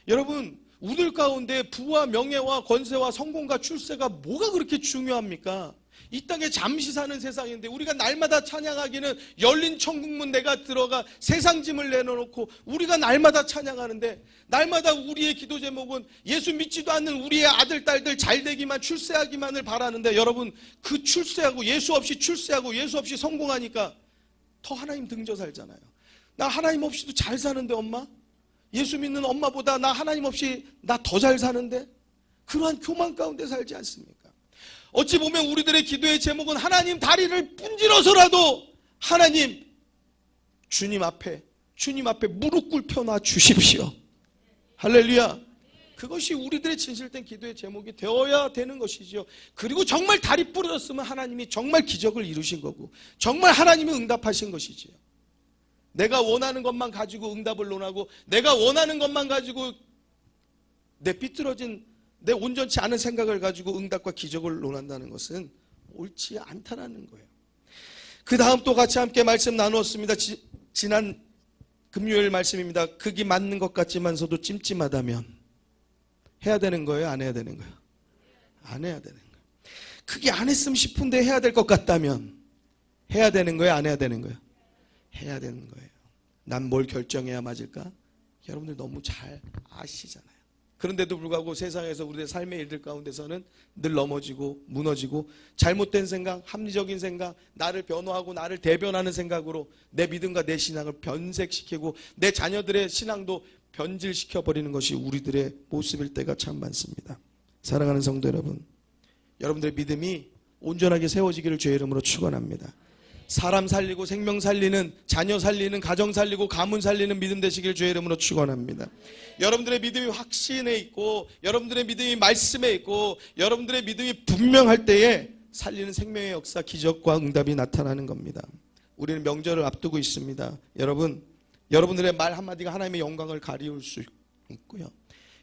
여러분, 우들 가운데 부와 명예와 권세와 성공과 출세가 뭐가 그렇게 중요합니까? 이 땅에 잠시 사는 세상인데 우리가 날마다 찬양하기는 열린 천국문 내가 들어가 세상 짐을 내려놓고 우리가 날마다 찬양하는데 날마다 우리의 기도 제목은 예수 믿지도 않는 우리의 아들 딸들 잘되기만 출세하기만을 바라는데 여러분, 그 출세하고 예수 없이 출세하고 예수 없이 성공하니까 더 하나님 등져 살잖아요. 나 하나님 없이도 잘 사는데 엄마? 예수 믿는 엄마보다 나 하나님 없이 나 더 잘 사는데? 그러한 교만 가운데 살지 않습니까? 어찌 보면 우리들의 기도의 제목은 하나님 다리를 분질러서라도 하나님 주님 앞에 무릎 꿇혀 놔 주십시오. 할렐루야. 그것이 우리들의 진실된 기도의 제목이 되어야 되는 것이죠. 그리고 정말 다리 부러졌으면 하나님이 정말 기적을 이루신 거고 정말 하나님이 응답하신 것이지요. 내가 원하는 것만 가지고 응답을 논하고 내가 원하는 것만 가지고 내 삐뚤어진 내 온전치 않은 생각을 가지고 응답과 기적을 논한다는 것은 옳지 않다는 거예요. 그 다음 또 같이 함께 말씀 나누었습니다. 지난 금요일 말씀입니다. 극이 맞는 것 같지만서도 찜찜하다면 해야 되는 거예요? 안 해야 되는 거예요? 안 해야 되는 거예요. 극이 안 했으면 싶은데 해야 될 것 같다면 해야 되는 거예요? 안 해야 되는 거예요? 해야 되는 거예요. 난 뭘 결정해야 맞을까? 여러분들 너무 잘 아시잖아요. 그런데도 불구하고 세상에서 우리의 삶의 일들 가운데서는 늘 넘어지고 무너지고 잘못된 생각, 합리적인 생각, 나를 변호하고 나를 대변하는 생각으로 내 믿음과 내 신앙을 변색시키고 내 자녀들의 신앙도 변질시켜버리는 것이 우리들의 모습일 때가 참 많습니다. 사랑하는 성도 여러분, 여러분들의 믿음이 온전하게 세워지기를 주의 이름으로 축원합니다. 사람 살리고 생명 살리는, 자녀 살리는, 가정 살리고 가문 살리는 믿음 되시길 주의 이름으로 축원합니다. 여러분들의 믿음이 확신에 있고 여러분들의 믿음이 말씀에 있고 여러분들의 믿음이 분명할 때에 살리는 생명의 역사, 기적과 응답이 나타나는 겁니다. 우리는 명절을 앞두고 있습니다. 여러분들의 말 한마디가 하나님의 영광을 가리울 수 있고요.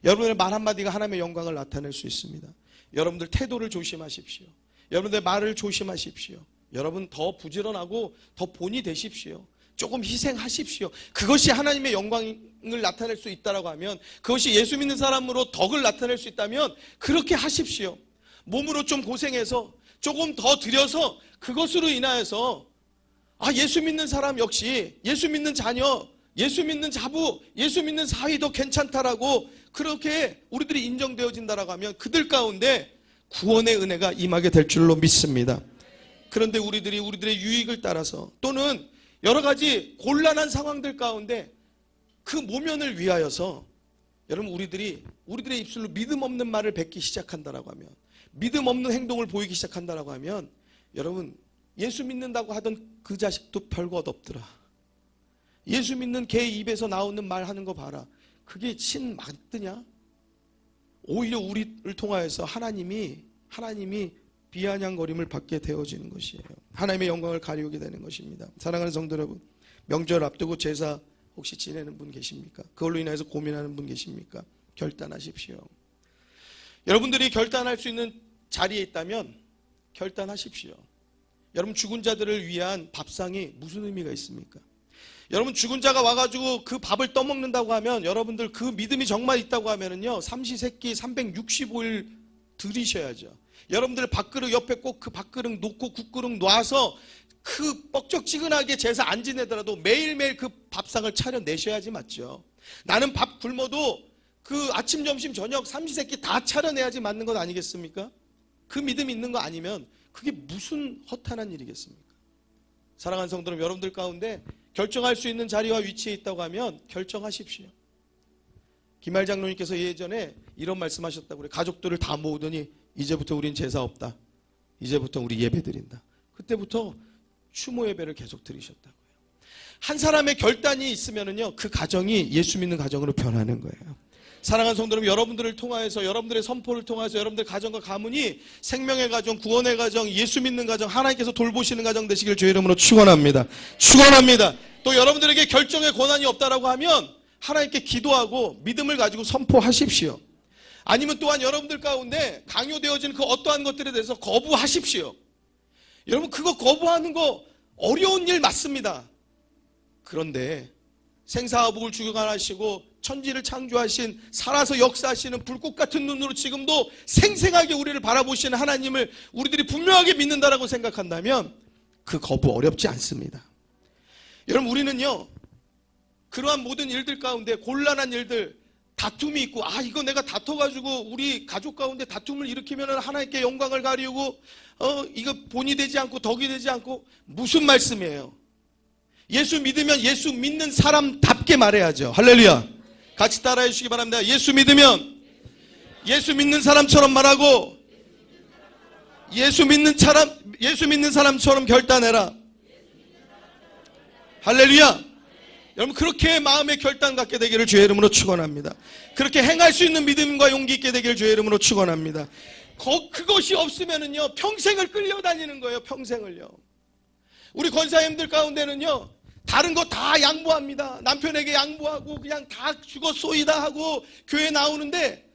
여러분의 말 한마디가 하나님의 영광을 나타낼 수 있습니다. 여러분들 태도를 조심하십시오. 여러분들 말을 조심하십시오. 여러분 더 부지런하고 더 본이 되십시오. 조금 희생하십시오. 그것이 하나님의 영광을 나타낼 수 있다고 하면, 그것이 예수 믿는 사람으로 덕을 나타낼 수 있다면 그렇게 하십시오. 몸으로 좀 고생해서 조금 더 들여서 그것으로 인하여서 예수 믿는 사람 역시, 예수 믿는 자녀, 예수 믿는 자부, 예수 믿는 사위도 괜찮다라고 그렇게 우리들이 인정되어진다라고 하면 그들 가운데 구원의 은혜가 임하게 될 줄로 믿습니다. 그런데 우리들의 유익을 따라서 또는 여러 가지 곤란한 상황들 가운데 그 모면을 위하여서, 여러분 우리들의 입술로 믿음 없는 말을 뱉기 시작한다라고 하면, 믿음 없는 행동을 보이기 시작한다라고 하면, 여러분 예수 믿는다고 하던 그 자식도 별것 없더라. 예수 믿는 걔 입에서 나오는 말 하는 거 봐라. 그게 신 맞드냐? 오히려 우리를 통하여서 하나님이 비아냥거림을 받게 되어지는 것이에요. 하나님의 영광을 가리우게 되는 것입니다. 사랑하는 성도 여러분, 명절 앞두고 제사 혹시 지내는 분 계십니까? 그걸로 인해서 고민하는 분 계십니까? 결단하십시오. 여러분들이 결단할 수 있는 자리에 있다면 결단하십시오. 여러분 죽은 자들을 위한 밥상이 무슨 의미가 있습니까? 여러분 죽은 자가 와가지고 그 밥을 떠먹는다고 하면, 여러분들 그 믿음이 정말 있다고 하면은요, 삼시세끼 365일 들이셔야죠. 여러분들 밥그릇 옆에 꼭 그 밥그릇 놓고 국그릇 놔서 그 뻑적지근하게 제사 안 지내더라도 매일매일 그 밥상을 차려내셔야지 맞죠. 나는 밥 굶어도 그 아침 점심 저녁 삼시세끼 다 차려내야지 맞는 것 아니겠습니까? 그 믿음이 있는 거 아니면 그게 무슨 허탄한 일이겠습니까? 사랑하는 성도 여러분, 여러분들 가운데 결정할 수 있는 자리와 위치에 있다고 하면 결정하십시오. 김할 장로님께서 예전에 이런 말씀하셨다고 그래요. 가족들을 다 모으더니 이제부터 우린 제사 없다. 이제부터 우리 예배 드린다. 그때부터 추모 예배를 계속 드리셨다고요. 한 사람의 결단이 있으면은요, 그 가정이 예수 믿는 가정으로 변하는 거예요. 사랑하는 성도 여러분, 여러분들을 통하여서, 여러분들의 선포를 통해서 여러분들 가정과 가문이 생명의 가정, 구원의 가정, 예수 믿는 가정, 하나님께서 돌보시는 가정 되시길 주의 이름으로 축원합니다. 축원합니다. 또 여러분들에게 결정의 권한이 없다라고 하면 하나님께 기도하고 믿음을 가지고 선포하십시오. 아니면 또한 여러분들 가운데 강요되어지는 그 어떠한 것들에 대해서 거부하십시오. 여러분 그거 거부하는 거 어려운 일 맞습니다. 그런데 생사화복을 주관하시고 천지를 창조하신, 살아서 역사하시는 불꽃 같은 눈으로 지금도 생생하게 우리를 바라보시는 하나님을 우리들이 분명하게 믿는다라고 생각한다면 그 거부 어렵지 않습니다. 여러분 우리는요, 그러한 모든 일들 가운데 곤란한 일들, 다툼이 있고, 이거 내가 다퉈가지고 우리 가족 가운데 다툼을 일으키면 하나님께 영광을 가리우고 이거 본이 되지 않고 덕이 되지 않고, 무슨 말씀이에요? 예수 믿으면 예수 믿는 사람답게 말해야죠. 할렐루야. 같이 따라해 주시기 바랍니다. 예수 믿으면 예수 믿는 사람처럼 말하고, 예수 믿는 사람처럼 결단해라. 할렐루야. 여러분 그렇게 마음의 결단 갖게 되기를 주의 이름으로 축원합니다. 그렇게 행할 수 있는 믿음과 용기 있게 되기를 주의 이름으로 축원합니다. 그것이 없으면은요, 평생을 끌려다니는 거예요. 평생을요. 우리 권사님들 가운데는요, 다른 거 다 양보합니다. 남편에게 양보하고 그냥 다 죽어 쏘이다 하고 교회 나오는데,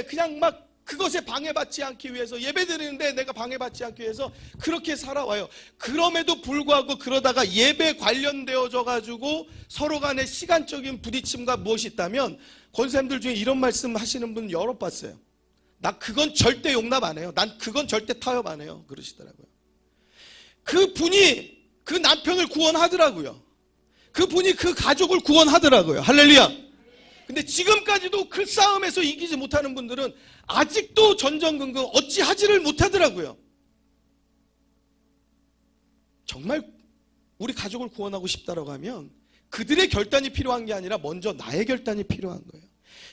그냥 막 그것에 방해받지 않기 위해서, 예배드리는데 내가 방해받지 않기 위해서 그렇게 살아와요. 그럼에도 불구하고 그러다가 예배 관련되어져 가지고 서로 간의 시간적인 부딪힘과 무엇이 있다면, 권사님들 중에 이런 말씀 하시는 분 여러 봤어요. 나 그건 절대 용납 안 해요. 난 그건 절대 타협 안 해요. 그러시더라고요. 그 분이 그 남편을 구원하더라고요. 그 분이 그 가족을 구원하더라고요. 할렐루야. 근데 지금까지도 그 싸움에서 이기지 못하는 분들은 아직도 전전긍긍 어찌하지를 못하더라고요. 정말 우리 가족을 구원하고 싶다라고 하면 그들의 결단이 필요한 게 아니라 먼저 나의 결단이 필요한 거예요.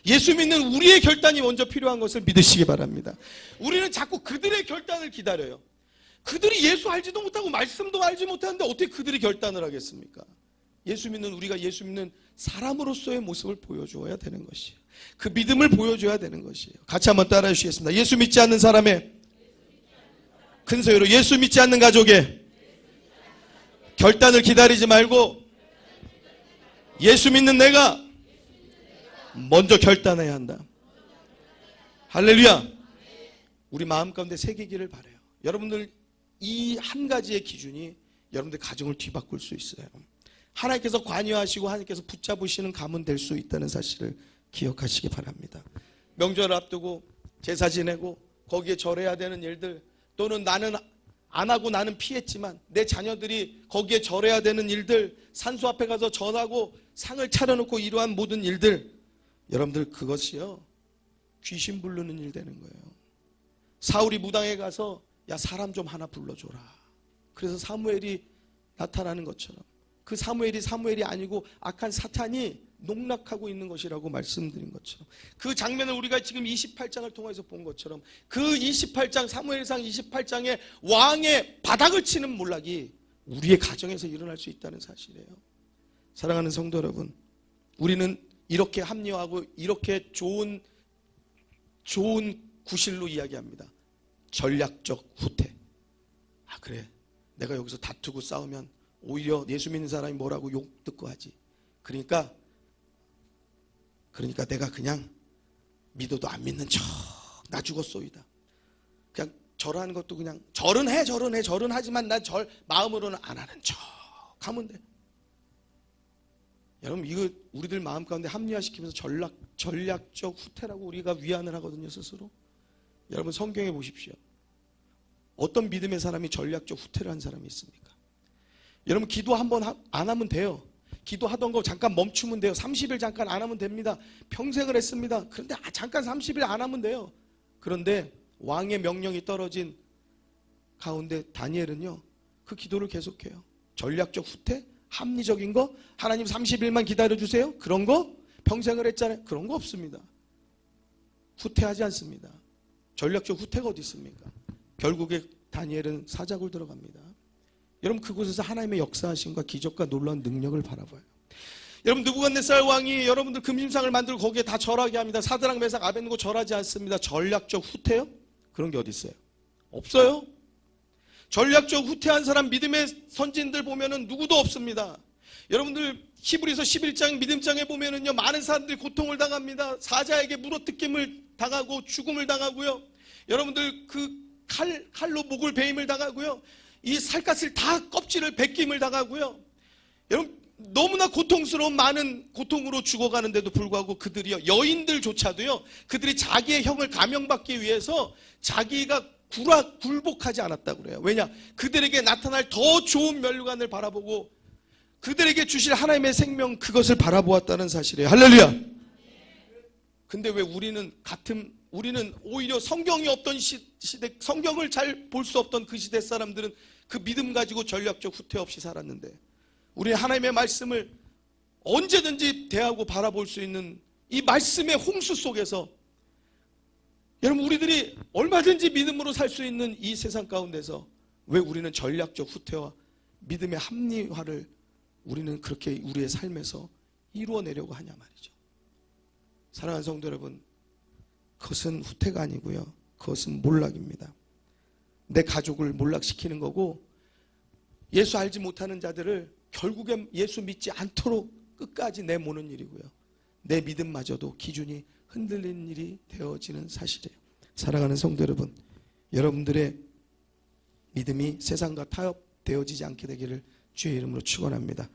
예수 믿는 우리의 결단이 먼저 필요한 것을 믿으시기 바랍니다. 우리는 자꾸 그들의 결단을 기다려요. 그들이 예수 알지도 못하고 말씀도 알지 못하는데 어떻게 그들이 결단을 하겠습니까? 예수 믿는 우리가 예수 믿는 사람으로서의 모습을 보여줘야 되는 것이에요. 그 믿음을 보여줘야 되는 것이에요. 같이 한번 따라해 주시겠습니다. 예수 믿지 않는 사람의 큰 소리로, 예수 믿지 않는 가족의 결단을 기다리지 말고 예수 믿는 내가 먼저 결단해야 한다. 할렐루야. 우리 마음 가운데 새기기를 바라요. 여러분들 이 한 가지의 기준이 여러분들 가정을 뒤바꿀 수 있어요. 하나님께서 관여하시고 하나님께서 붙잡으시는 가문 될 수 있다는 사실을 기억하시기 바랍니다. 명절 앞두고 제사 지내고 거기에 절해야 되는 일들, 또는 나는 안 하고 나는 피했지만 내 자녀들이 거기에 절해야 되는 일들, 산소 앞에 가서 전하고 상을 차려놓고 이러한 모든 일들, 여러분들 그것이요 귀신 부르는 일 되는 거예요. 사울이 무당에 가서 야 사람 좀 하나 불러줘라. 그래서 사무엘이 나타나는 것처럼 그 사무엘이 아니고 악한 사탄이 농락하고 있는 것이라고 말씀드린 것처럼, 그 장면을 우리가 지금 28장을 통해서 본 것처럼 그 28장 사무엘상 28장의 왕의 바닥을 치는 몰락이 우리의 가정에서 일어날 수 있다는 사실이에요. 사랑하는 성도 여러분, 우리는 이렇게 합리화하고 이렇게 좋은 구실로 이야기합니다. 전략적 후퇴. 아 그래, 내가 여기서 다투고 싸우면 오히려 예수 믿는 사람이 뭐라고 욕 듣고 하지. 그러니까 내가 그냥 믿어도 안 믿는 척, 나 죽었소이다. 그냥 절하는 것도 그냥 절은 하지만 난 마음으로는 안 하는 척 하면 돼. 여러분 이거 우리들 마음 가운데 합리화시키면서 전략적 후퇴라고 우리가 위안을 하거든요, 스스로. 여러분 성경에 보십시오. 어떤 믿음의 사람이 전략적 후퇴를 한 사람이 있습니까? 여러분 기도 한번 안 하면 돼요. 기도하던 거 잠깐 멈추면 돼요. 30일 잠깐 안 하면 됩니다. 평생을 했습니다. 그런데 잠깐 30일 안 하면 돼요. 그런데 왕의 명령이 떨어진 가운데 다니엘은요 그 기도를 계속해요. 전략적 후퇴? 합리적인 거? 하나님 30일만 기다려주세요? 그런 거? 평생을 했잖아요. 그런 거 없습니다. 후퇴하지 않습니다. 전략적 후퇴가 어디 있습니까? 결국에 다니엘은 사자굴 들어갑니다. 여러분 그곳에서 하나님의 역사하심과 기적과 놀라운 능력을 바라봐요. 여러분 느부갓네살 왕이 여러분들 금심상을 만들고 거기에 다 절하게 합니다. 사드락 메삭 아벳느고 절하지 않습니다. 전략적 후퇴요? 그런 게 어디 있어요? 없어요. 전략적 후퇴한 사람 믿음의 선진들 보면은 누구도 없습니다. 여러분들 히브리서 11장 믿음장에 보면은요 많은 사람들이 고통을 당합니다. 사자에게 물어뜯김을 당하고 죽음을 당하고요. 여러분들 그 칼로 목을 베임을 당하고요. 이 살갗을 다 껍질을 벗김을 당하고요. 여러분 너무나 고통스러운 많은 고통으로 죽어가는데도 불구하고 그들이요 여인들조차도요 그들이 자기의 형을 감형받기 위해서 자기가 굴복하지 않았다고 그래요. 왜냐? 그들에게 나타날 더 좋은 면류관을 바라보고 그들에게 주실 하나님의 생명 그것을 바라보았다는 사실이에요. 할렐루야. 근데 왜 우리는 오히려 성경이 없던 시대, 성경을 잘 볼 수 없던 그 시대 사람들은 그 믿음 가지고 전략적 후퇴 없이 살았는데, 우리는 하나님의 말씀을 언제든지 대하고 바라볼 수 있는 이 말씀의 홍수 속에서 여러분 우리들이 얼마든지 믿음으로 살 수 있는 이 세상 가운데서 왜 우리는 전략적 후퇴와 믿음의 합리화를 우리는 그렇게 우리의 삶에서 이루어내려고 하냐 말이죠. 사랑하는 성도 여러분, 그것은 후퇴가 아니고요, 그것은 몰락입니다. 내 가족을 몰락시키는 거고, 예수 알지 못하는 자들을 결국엔 예수 믿지 않도록 끝까지 내모는 일이고요, 내 믿음마저도 기준이 흔들리는 일이 되어지는 사실이에요. 사랑하는 성도 여러분, 여러분들의 믿음이 세상과 타협되어지지 않게 되기를 주의 이름으로 축원합니다.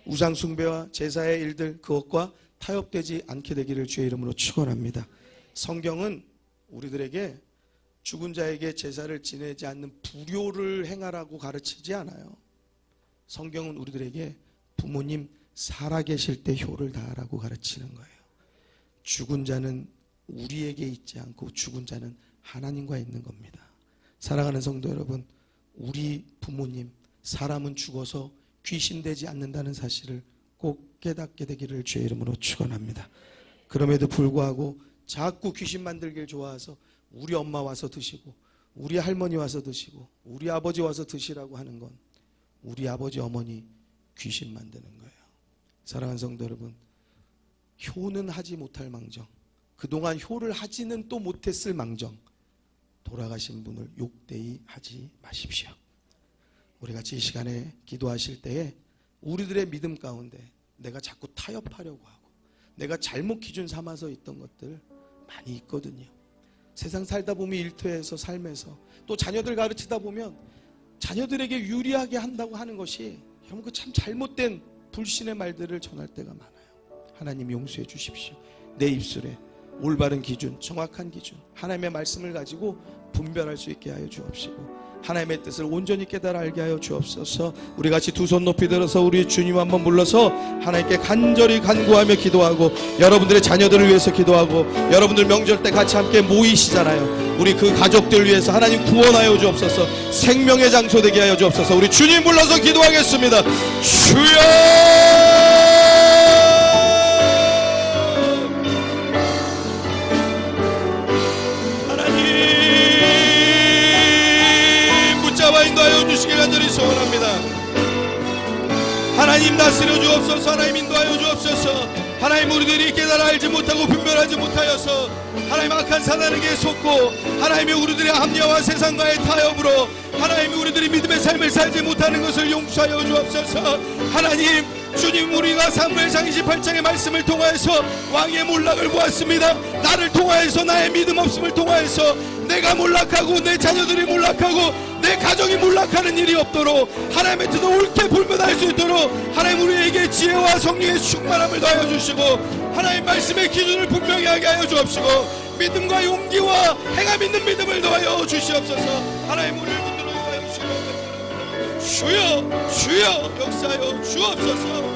우상 숭배와 제사의 일들 그것과 타협되지 않게 되기를 주의 이름으로 축원합니다. 성경은 우리들에게 죽은 자에게 제사를 지내지 않는 불효를 행하라고 가르치지 않아요. 성경은 우리들에게 부모님 살아계실 때 효를 다하라고 가르치는 거예요. 죽은 자는 우리에게 있지 않고 죽은 자는 하나님과 있는 겁니다. 사랑하는 성도 여러분, 우리 부모님, 사람은 죽어서 귀신되지 않는다는 사실을 꼭 깨닫게 되기를 주의 이름으로 축원합니다. 그럼에도 불구하고 자꾸 귀신 만들길 좋아해서 우리 엄마 와서 드시고 우리 할머니 와서 드시고 우리 아버지 와서 드시라고 하는 건 우리 아버지 어머니 귀신 만드는 거예요. 사랑하는 성도 여러분, 효는 하지 못할 망정, 그동안 효를 하지는 또 못했을 망정, 돌아가신 분을 욕되이 하지 마십시오. 우리 같이 이 시간에 기도하실 때에 우리들의 믿음 가운데 내가 자꾸 타협하려고 하고 내가 잘못 기준 삼아서 있던 것들 많이 있거든요. 세상 살다 보면 일터에서 삶에서 또 자녀들 가르치다 보면 자녀들에게 유리하게 한다고 하는 것이 여러분 그 참 잘못된 불신의 말들을 전할 때가 많아요. 하나님 용서해 주십시오. 내 입술에 올바른 기준, 정확한 기준, 하나님의 말씀을 가지고 분별할 수 있게 하여 주옵시고 하나님의 뜻을 온전히 깨달아 알게 하여 주옵소서. 우리 같이 두 손 높이 들어서 우리 주님 한번 불러서 하나님께 간절히 간구하며 기도하고 여러분들의 자녀들을 위해서 기도하고 여러분들 명절 때 같이 함께 모이시잖아요. 우리 그 가족들 위해서 하나님 구원하여 주옵소서. 생명의 장소 되게 하여 주옵소서. 우리 주님 불러서 기도하겠습니다. 주여! 인도하여 주시길 간절히 소원합니다. 하나님 다스려 주옵소서. 하나님 인도하여 주옵소서. 하나님 우리들이 깨달아 알지 못하고 분별하지 못하여서 하나님 악한 사단에게 속고 하나님이 우리들의 합리화와 세상과의 타협으로 하나님이 우리들이 믿음의 삶을 살지 못하는 것을 용서하여 주옵소서. 하나님 주님 우리가 사무엘상 28장의 말씀을 통하여서 왕의 몰락을 보았습니다. 나를 통하여서 나의 믿음 없음을 통하여서 내가 몰락하고 내 자녀들이 몰락하고 내 가족이 몰락하는 일이 없도록 하나님의 뜻을 옳게 불문할 수 있도록 하나님 우리에게 지혜와 성령의 충만함을 더하여 주시고 하나님 말씀의 기준을 분명히 하게 하여 주옵시고 믿음과 용기와 행함 있는 믿음을 더하여 주시옵소서. 하나님 우리를 붙들어 하여 주시고 주여 주여 역사하여 주옵소서.